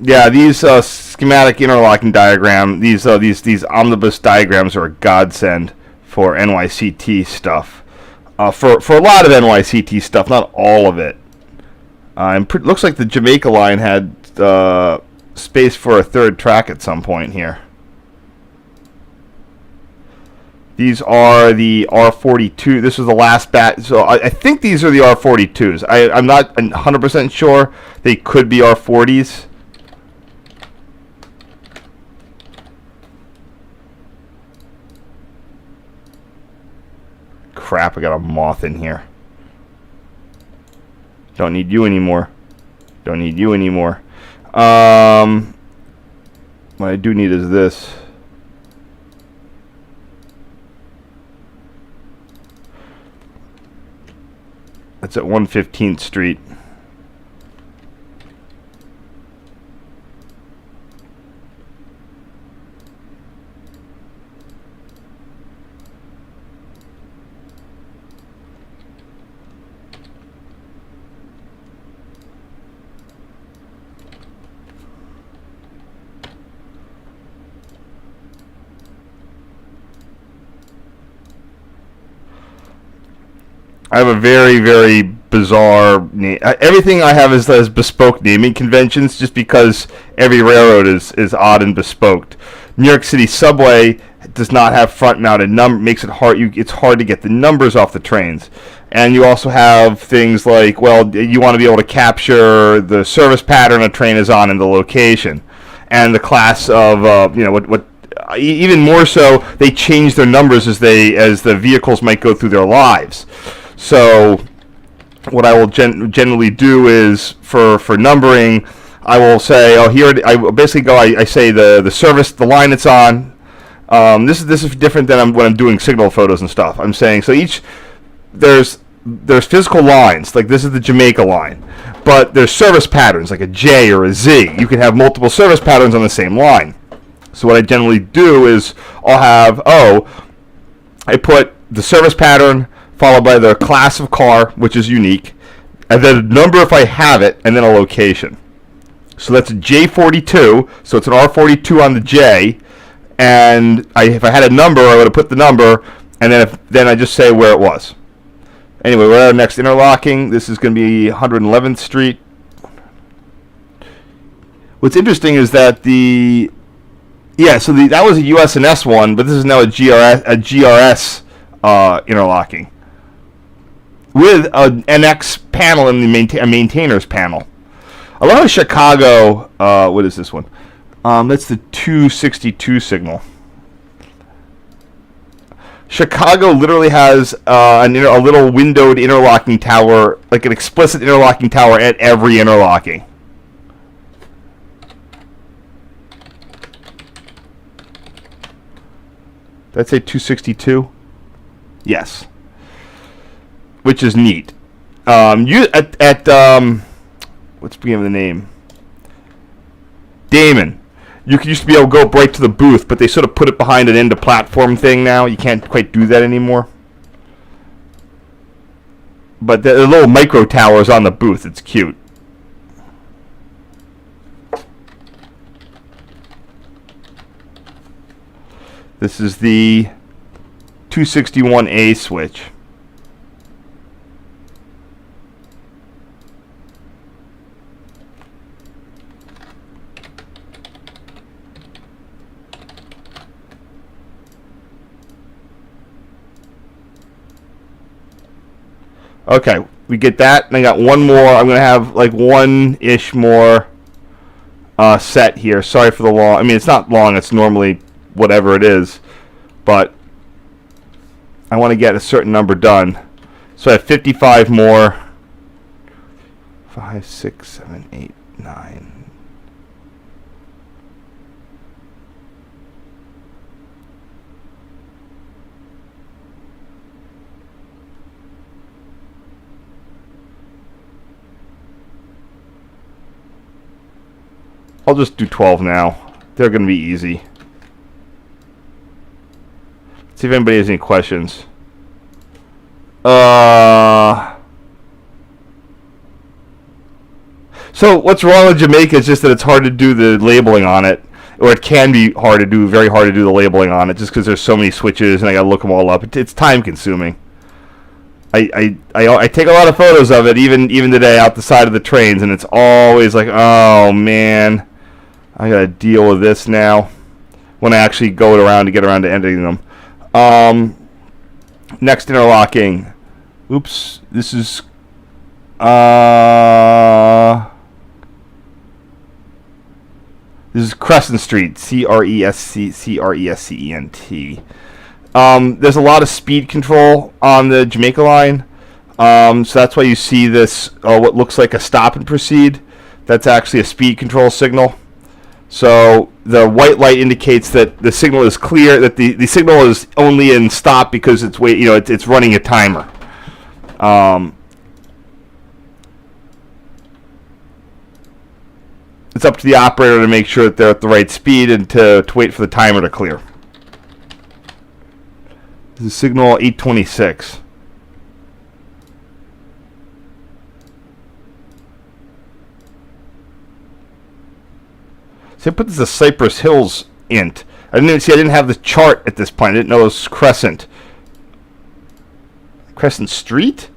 Yeah, these schematic interlocking diagram, these omnibus diagrams are a godsend for NYCT stuff. For a lot of NYCT stuff, not all of it. Looks like the Jamaica line had space for a third track at some point here. These are the R42. This was the last batch. So I think these are the R42s. I'm not 100% sure. They could be R40s. Crap, I got a moth in here. Don't need you anymore. Don't need you anymore. What I do need is this. That's at 115th Street. I have a very, very bizarre name. Everything I have is bespoke naming conventions, just because every railroad is odd and bespoke. New York City subway does not have front-mounted number, makes it hard. It's hard to get the numbers off the trains, and you also have things like, well, you want to be able to capture the service pattern a train is on and the location, and the class of what. Even more so, they change their numbers as the vehicles might go through their lives. So what I will generally do is for numbering, I will say, oh, here I basically go. I say the service, the line it's on. This is different than when I'm doing signal photos and stuff. I'm saying so there's physical lines, like this is the Jamaica line, but there's service patterns like a J or a Z. You can have multiple service patterns on the same line. So what I generally do is I put the service pattern followed by the class of car, which is unique, and then a number if I have it, and then a location. So that's a J42, so it's an R42 on the J, and if I had a number, I would have put the number, and then I just say where it was. Anyway, we're at our next interlocking. This is going to be 111th Street. What's interesting is that that was a USNS one, but this is now a GRS interlocking with an NX panel and a maintainer's panel. I love how Chicago. What is this one? That's the 262 signal. Chicago literally has a little windowed interlocking tower, like an explicit interlocking tower at every interlocking. Did I say 262? Yes. Which is neat. What's the beginning of the name? Damon. You used to be able to go right to the booth, but they sort of put it behind an end of platform thing now. You can't quite do that anymore. But the little micro tower is on the booth. It's cute. This is the 261A switch. Okay, we get that, and I got one more. I'm going to have like one-ish more set here. Sorry for the long. I mean, it's not long. It's normally whatever it is, but I want to get a certain number done. So I have 55 more. 5, 6, 7, 8, 9. I'll just do 12 now. They're going to be easy. Let's see if anybody has any questions. So what's wrong with Jamaica is just that it's hard to do the labeling on it, or it can be hard to do, very hard to do the labeling on it, just because there's so many switches and I got to look them all up. It's time consuming. I take a lot of photos of it, even today, out the side of the trains, and it's always like, oh man, I got to deal with this now when I actually go around to get around to editing them. Next interlocking. Oops, this is Crescent Street, Crescent. There's a lot of speed control on the Jamaica line, so that's why you see this what looks like a stop and proceed. That's actually a speed control signal. So the white light indicates that the signal is clear, that the signal is only in stop because it's it's running a timer. It's up to the operator to make sure that they're at the right speed and to wait for the timer to clear. This is signal 826. So I put this as Cypress Hills int. I didn't have the chart at this point. I didn't know it was Crescent. Crescent Street?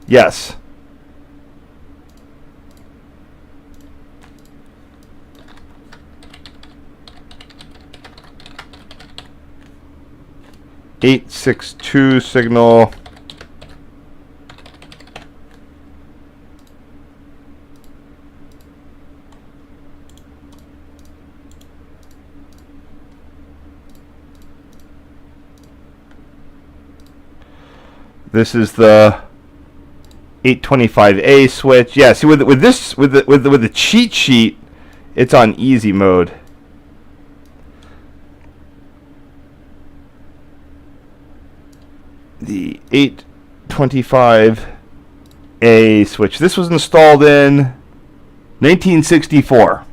Yes. (862) signal. This is the 825A switch. Yeah, see with the cheat sheet, it's on easy mode. The 825A switch. This was installed in 1964.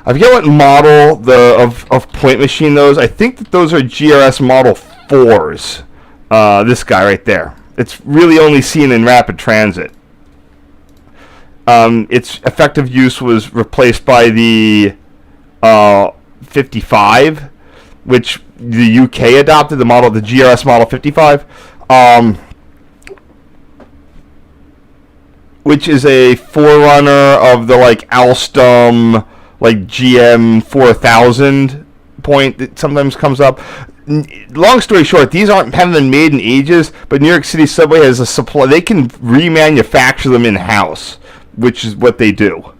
I forget what model of point machine those. I think that those are GRS Model 4s. This guy right there. It's really only seen in rapid transit. Its effective use was replaced by the 55, which the UK adopted, the GRS Model 55, which is a forerunner of the Alstom GM 4000 point that sometimes comes up. Long story short, these haven't been made in ages, but New York City Subway has a supply. They can remanufacture them in house, which is what they do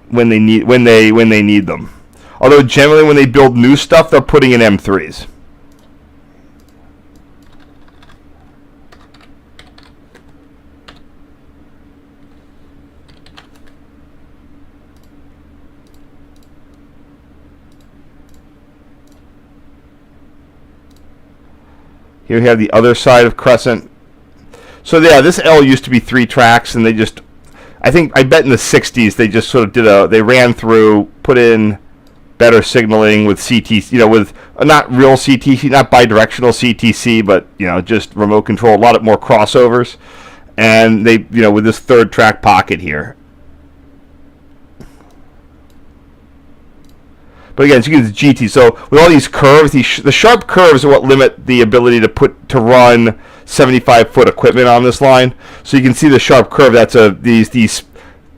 when they need them. Although generally when they build new stuff, they're putting in M3s. Here we have the other side of Crescent. So yeah, this L used to be 3 tracks, and I bet in the 60s they just sort of they ran through, put in better signaling with CTC, with not real CTC, not bidirectional CTC, but just remote control, a lot more crossovers, and they, with this 3rd track pocket here. But again, it's GT. So with all these curves, the sharp curves are what limit the ability to run 75-foot equipment on this line. So you can see the sharp curve. That's these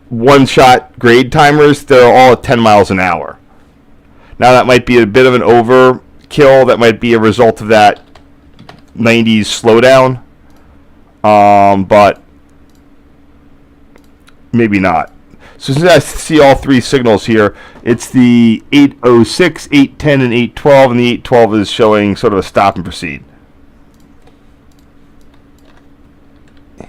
one-shot grade timers. They're all at 10 miles an hour. Now that might be a bit of an overkill. That might be a result of that 90s slowdown, but maybe not. So since I see all 3 signals here, it's the 806, 810, and 812, and the 812 is showing sort of a stop and proceed. I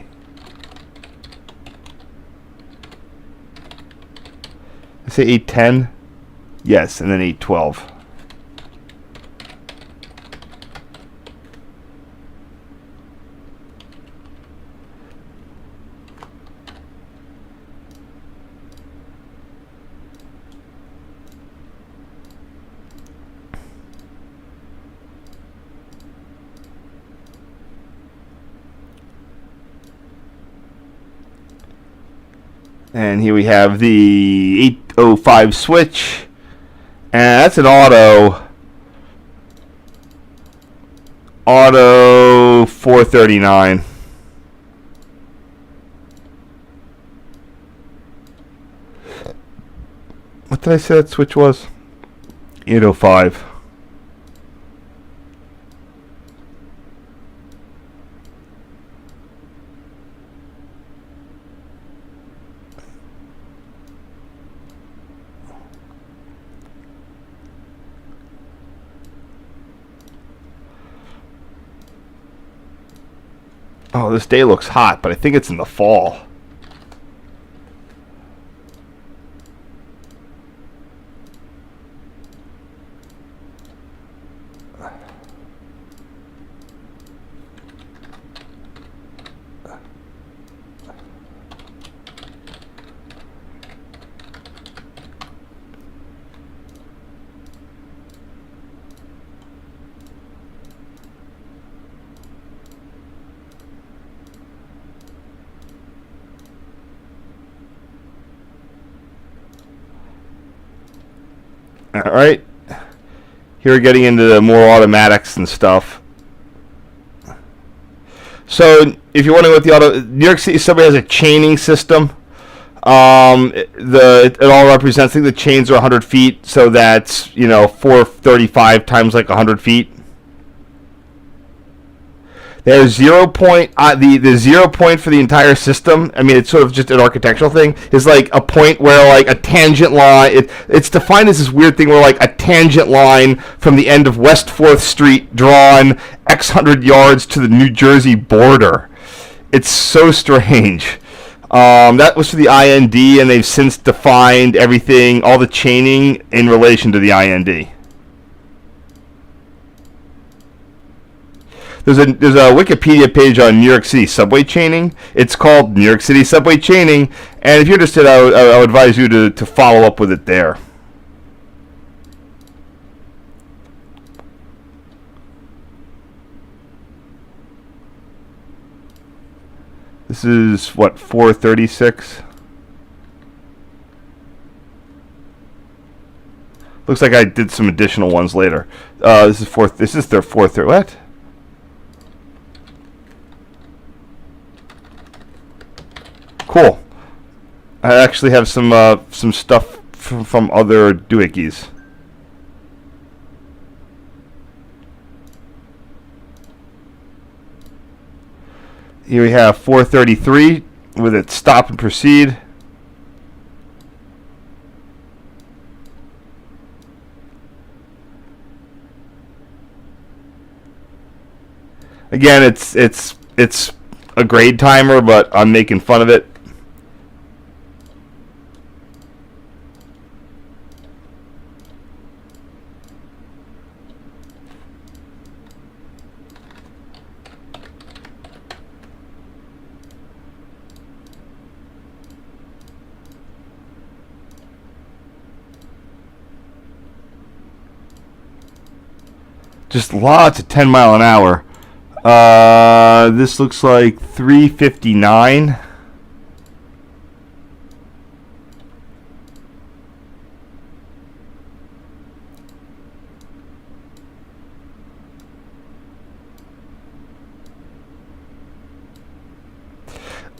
say 810? Yes, and then 812. And here we have the 805 switch, and that's an auto 439. What did I say that switch was? 805. Oh, this day looks hot, but I think it's in the fall. All right, here we're getting into the more automatics and stuff. So, if you're wondering what the New York City subway has a chaining system. It all represents. I think the chains are 100 feet, so that's 435 times like 100 feet. There's 0 point. The 0 point for the entire system. I mean, it's sort of just an architectural thing. Is like a point where like a tangent line. It's defined as this weird thing where like a tangent line from the end of West 4th Street drawn X hundred yards to the New Jersey border. It's so strange. That was for the IND, and they've since defined everything, all the chaining in relation to the IND. There's a Wikipedia page on New York City subway chaining. It's called New York City subway chaining, and if you're interested, I would advise you to follow up with it there. This is what, 436? Looks like I did some additional ones later. This is their 430. What? Cool. I actually have some stuff from other doohickeys. Here we have 433 with it stop and proceed. Again, it's a grade timer, but I'm making fun of it. Just lots of 10 mile an hour. This looks like 359.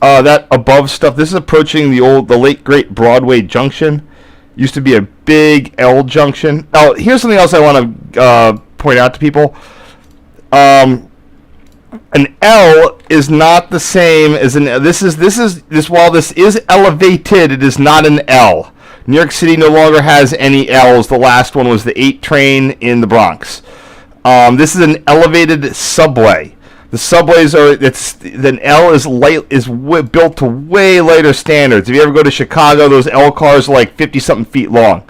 That above stuff, this is approaching the late great Broadway Junction. Used to be a big L junction. Oh, here's something else I want to point out to people. An L is not the same as an. While this is elevated, it is not an L. New York City no longer has any L's. The last one was the 8 train in the Bronx. This is an elevated subway. The subways are. The L is built to way lighter standards. If you ever go to Chicago, those L cars are like 50-something feet long.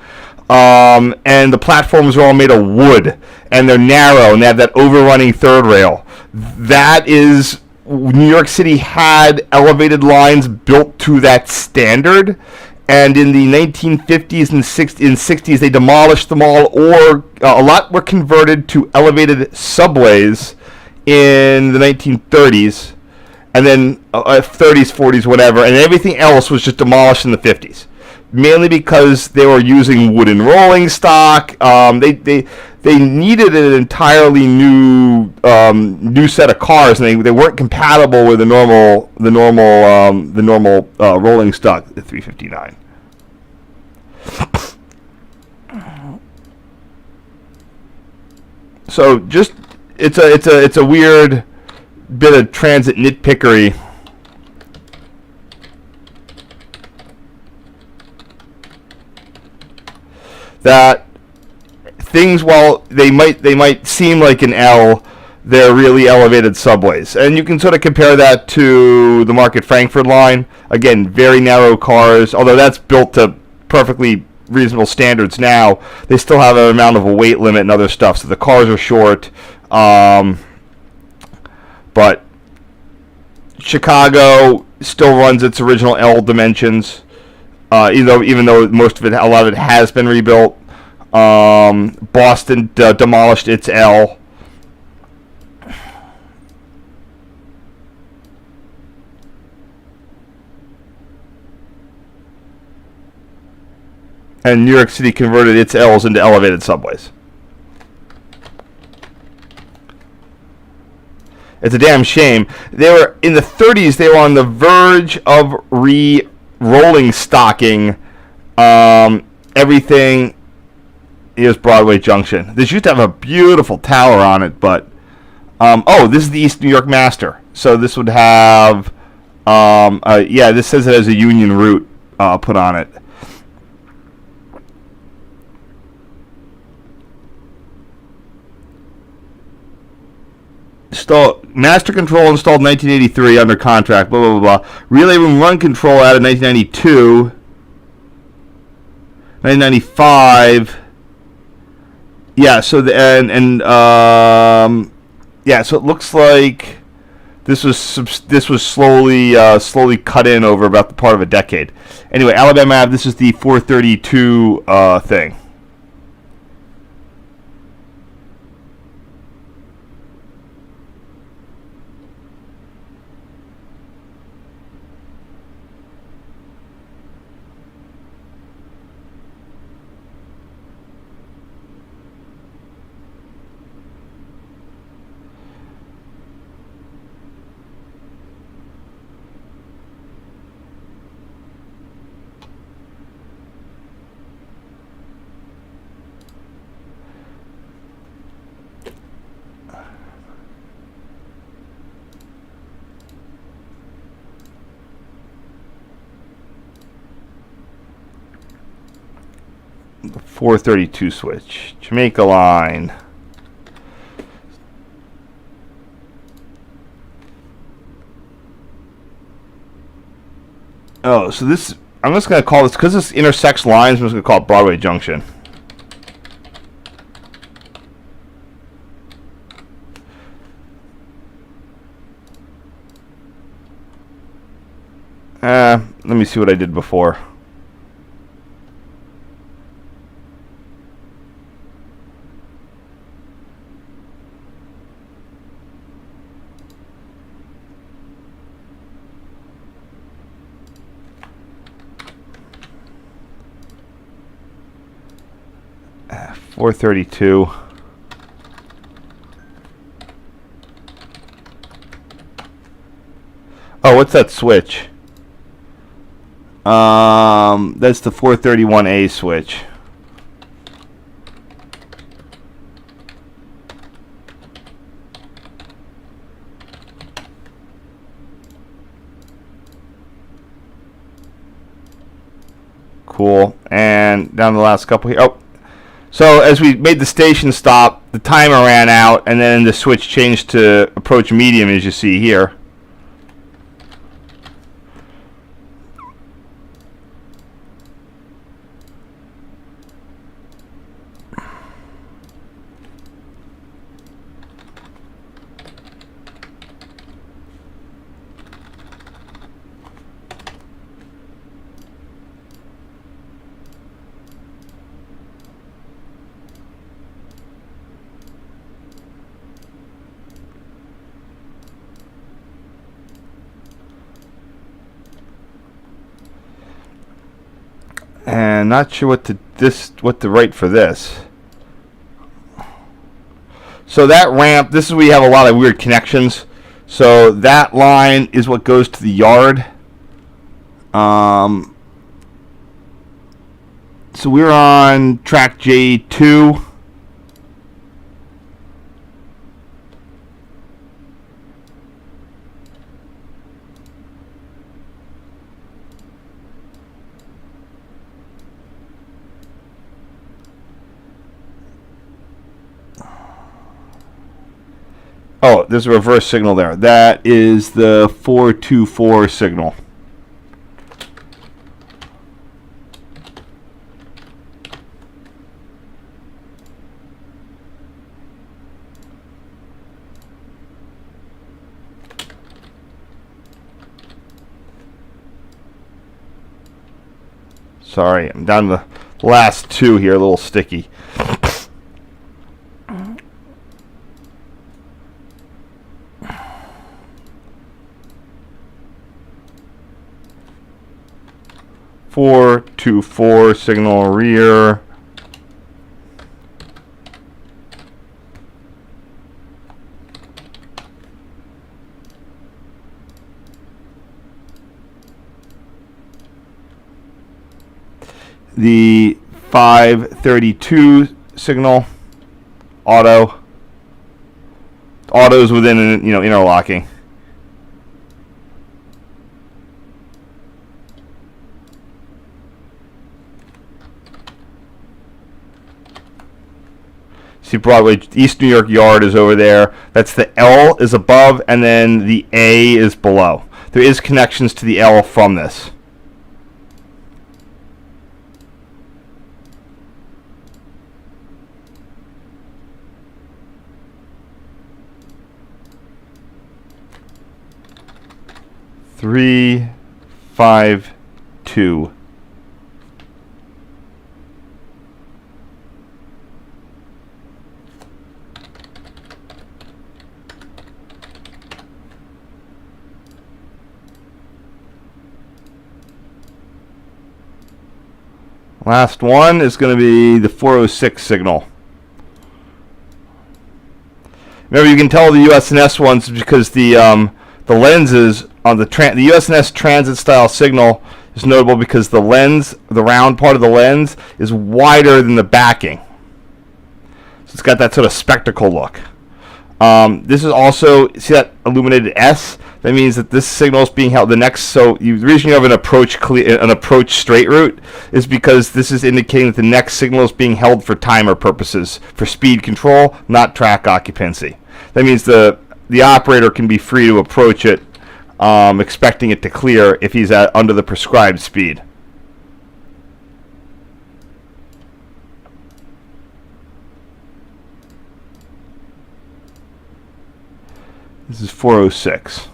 And the platforms are all made of wood, and they're narrow, and they have that overrunning third rail. That is, New York City had elevated lines built to that standard, and in the 1950s and 60s, they demolished them all, or a lot were converted to elevated subways in the 1930s, and then 30s, 40s, whatever, and everything else was just demolished in the 50s. Mainly because they were using wooden rolling stock. They needed an entirely new set of cars, and they weren't compatible with the normal rolling stock. The 359. So just it's a weird bit of transit nitpickery. That things, while they might seem like an L, they're really elevated subways. And you can sort of compare that to the Market Frankfurt line. Again, very narrow cars, although that's built to perfectly reasonable standards now. They still have an amount of a weight limit and other stuff, so the cars are short. But Chicago still runs its original L dimensions, even though most of it, a lot of it has been rebuilt. Boston demolished its L. And New York City converted its L's into elevated subways. It's a damn shame. They were in the 30s. They were on the verge of rolling stocking everything. Here's Broadway Junction. This used to have a beautiful tower on it, but this is the East New York Master. So this would have this says it has a Union route put on it. Master control installed in 1983 under contract, blah, blah, blah, blah. Relay room run control out of 1992. 1995. Yeah, so so it looks like this was slowly cut in over about the part of a decade. Anyway, Alabama Ave, this is the 432 thing. The 432 switch. Jamaica line. Oh, so this, I'm just going to call this, because this intersects lines, I'm just going to call it Broadway Junction. Let me see what I did before. Uh, 432. Oh, what's that switch? That's the 431A switch. Cool. And down the last couple here. Oh, so as we made the station stop, the timer ran out, and then the switch changed to approach medium, as you see here. And not sure what to write for this. So that ramp, this is where you have a lot of weird connections. So that line is what goes to the yard. So we're on track J2. Oh, there's a reverse signal there. That is the 424 signal. Sorry, I'm down to the last two here, a little sticky. Four, 2-4 signal rear. The 532 signal auto. Auto's within, interlocking. See, Broadway, East New York Yard is over there. That's the L is above, and then the A is below. There is connections to the L from this. Three, 5, 2. Last one is going to be the 406 signal. Remember, you can tell the USNS ones because the lenses on the USNS transit style signal is notable because the lens, the round part of the lens, is wider than the backing. So it's got that sort of spectacle look. This is also, see that illuminated S? That means that this signal is being held. The reason you have an approach straight route is because this is indicating that the next signal is being held for timer purposes, for speed control, not track occupancy. That means the operator can be free to approach it, expecting it to clear if he's under the prescribed speed. This is 406.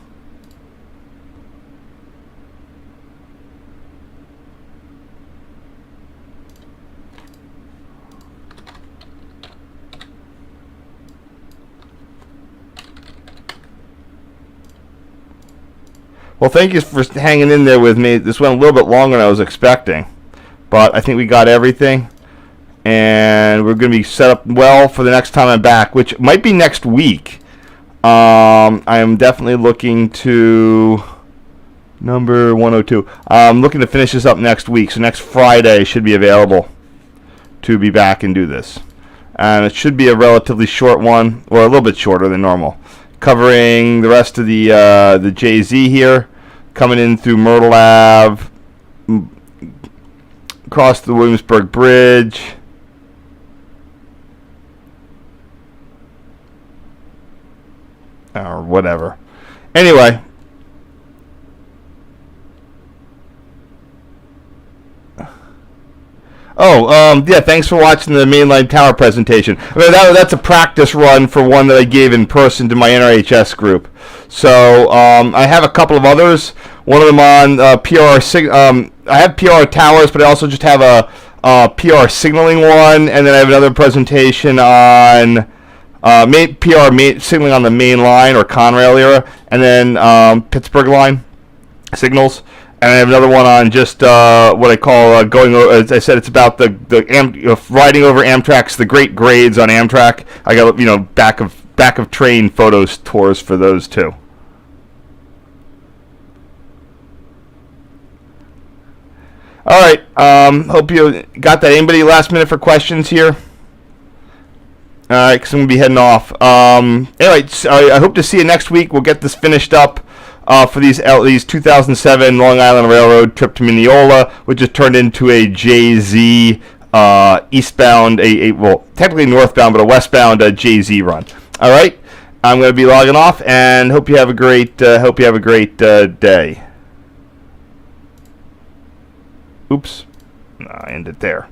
Well, thank you for hanging in there with me. This went a little bit longer than I was expecting, but I think we got everything, and we're going to be set up well for the next time I'm back, which might be next week. I am definitely looking to number 102. I'm looking to finish this up next week, so next Friday should be available to be back and do this. And it should be a relatively short one, or a little bit shorter than normal, covering the rest of the JZ here, coming in through Myrtle Ave, across the Williamsburg Bridge, or whatever. Anyway, yeah, thanks for watching the mainline tower presentation. I mean, that's a practice run for one that I gave in person to my NRHS group. So I have a couple of others. One of them on PR. I have PR towers, but I also just have a PR signaling one, and then I have another presentation on PR signaling on the main line or Conrail era, and then Pittsburgh line signals. And I have another one on just what I call going over. As I said, it's about the riding over Amtrak's the great grades on Amtrak. I got back of train photos tours for those too. All right. Hope you got that. Anybody last minute for questions here? All right, because I'm gonna be heading off. Anyway, I hope to see you next week. We'll get this finished up. For these 2007 Long Island Railroad trip to Mineola, which has turned into a JZ eastbound, well, technically northbound, but a westbound JZ run. All right, I'm going to be logging off, and hope you have a great day. Oops, I end it there.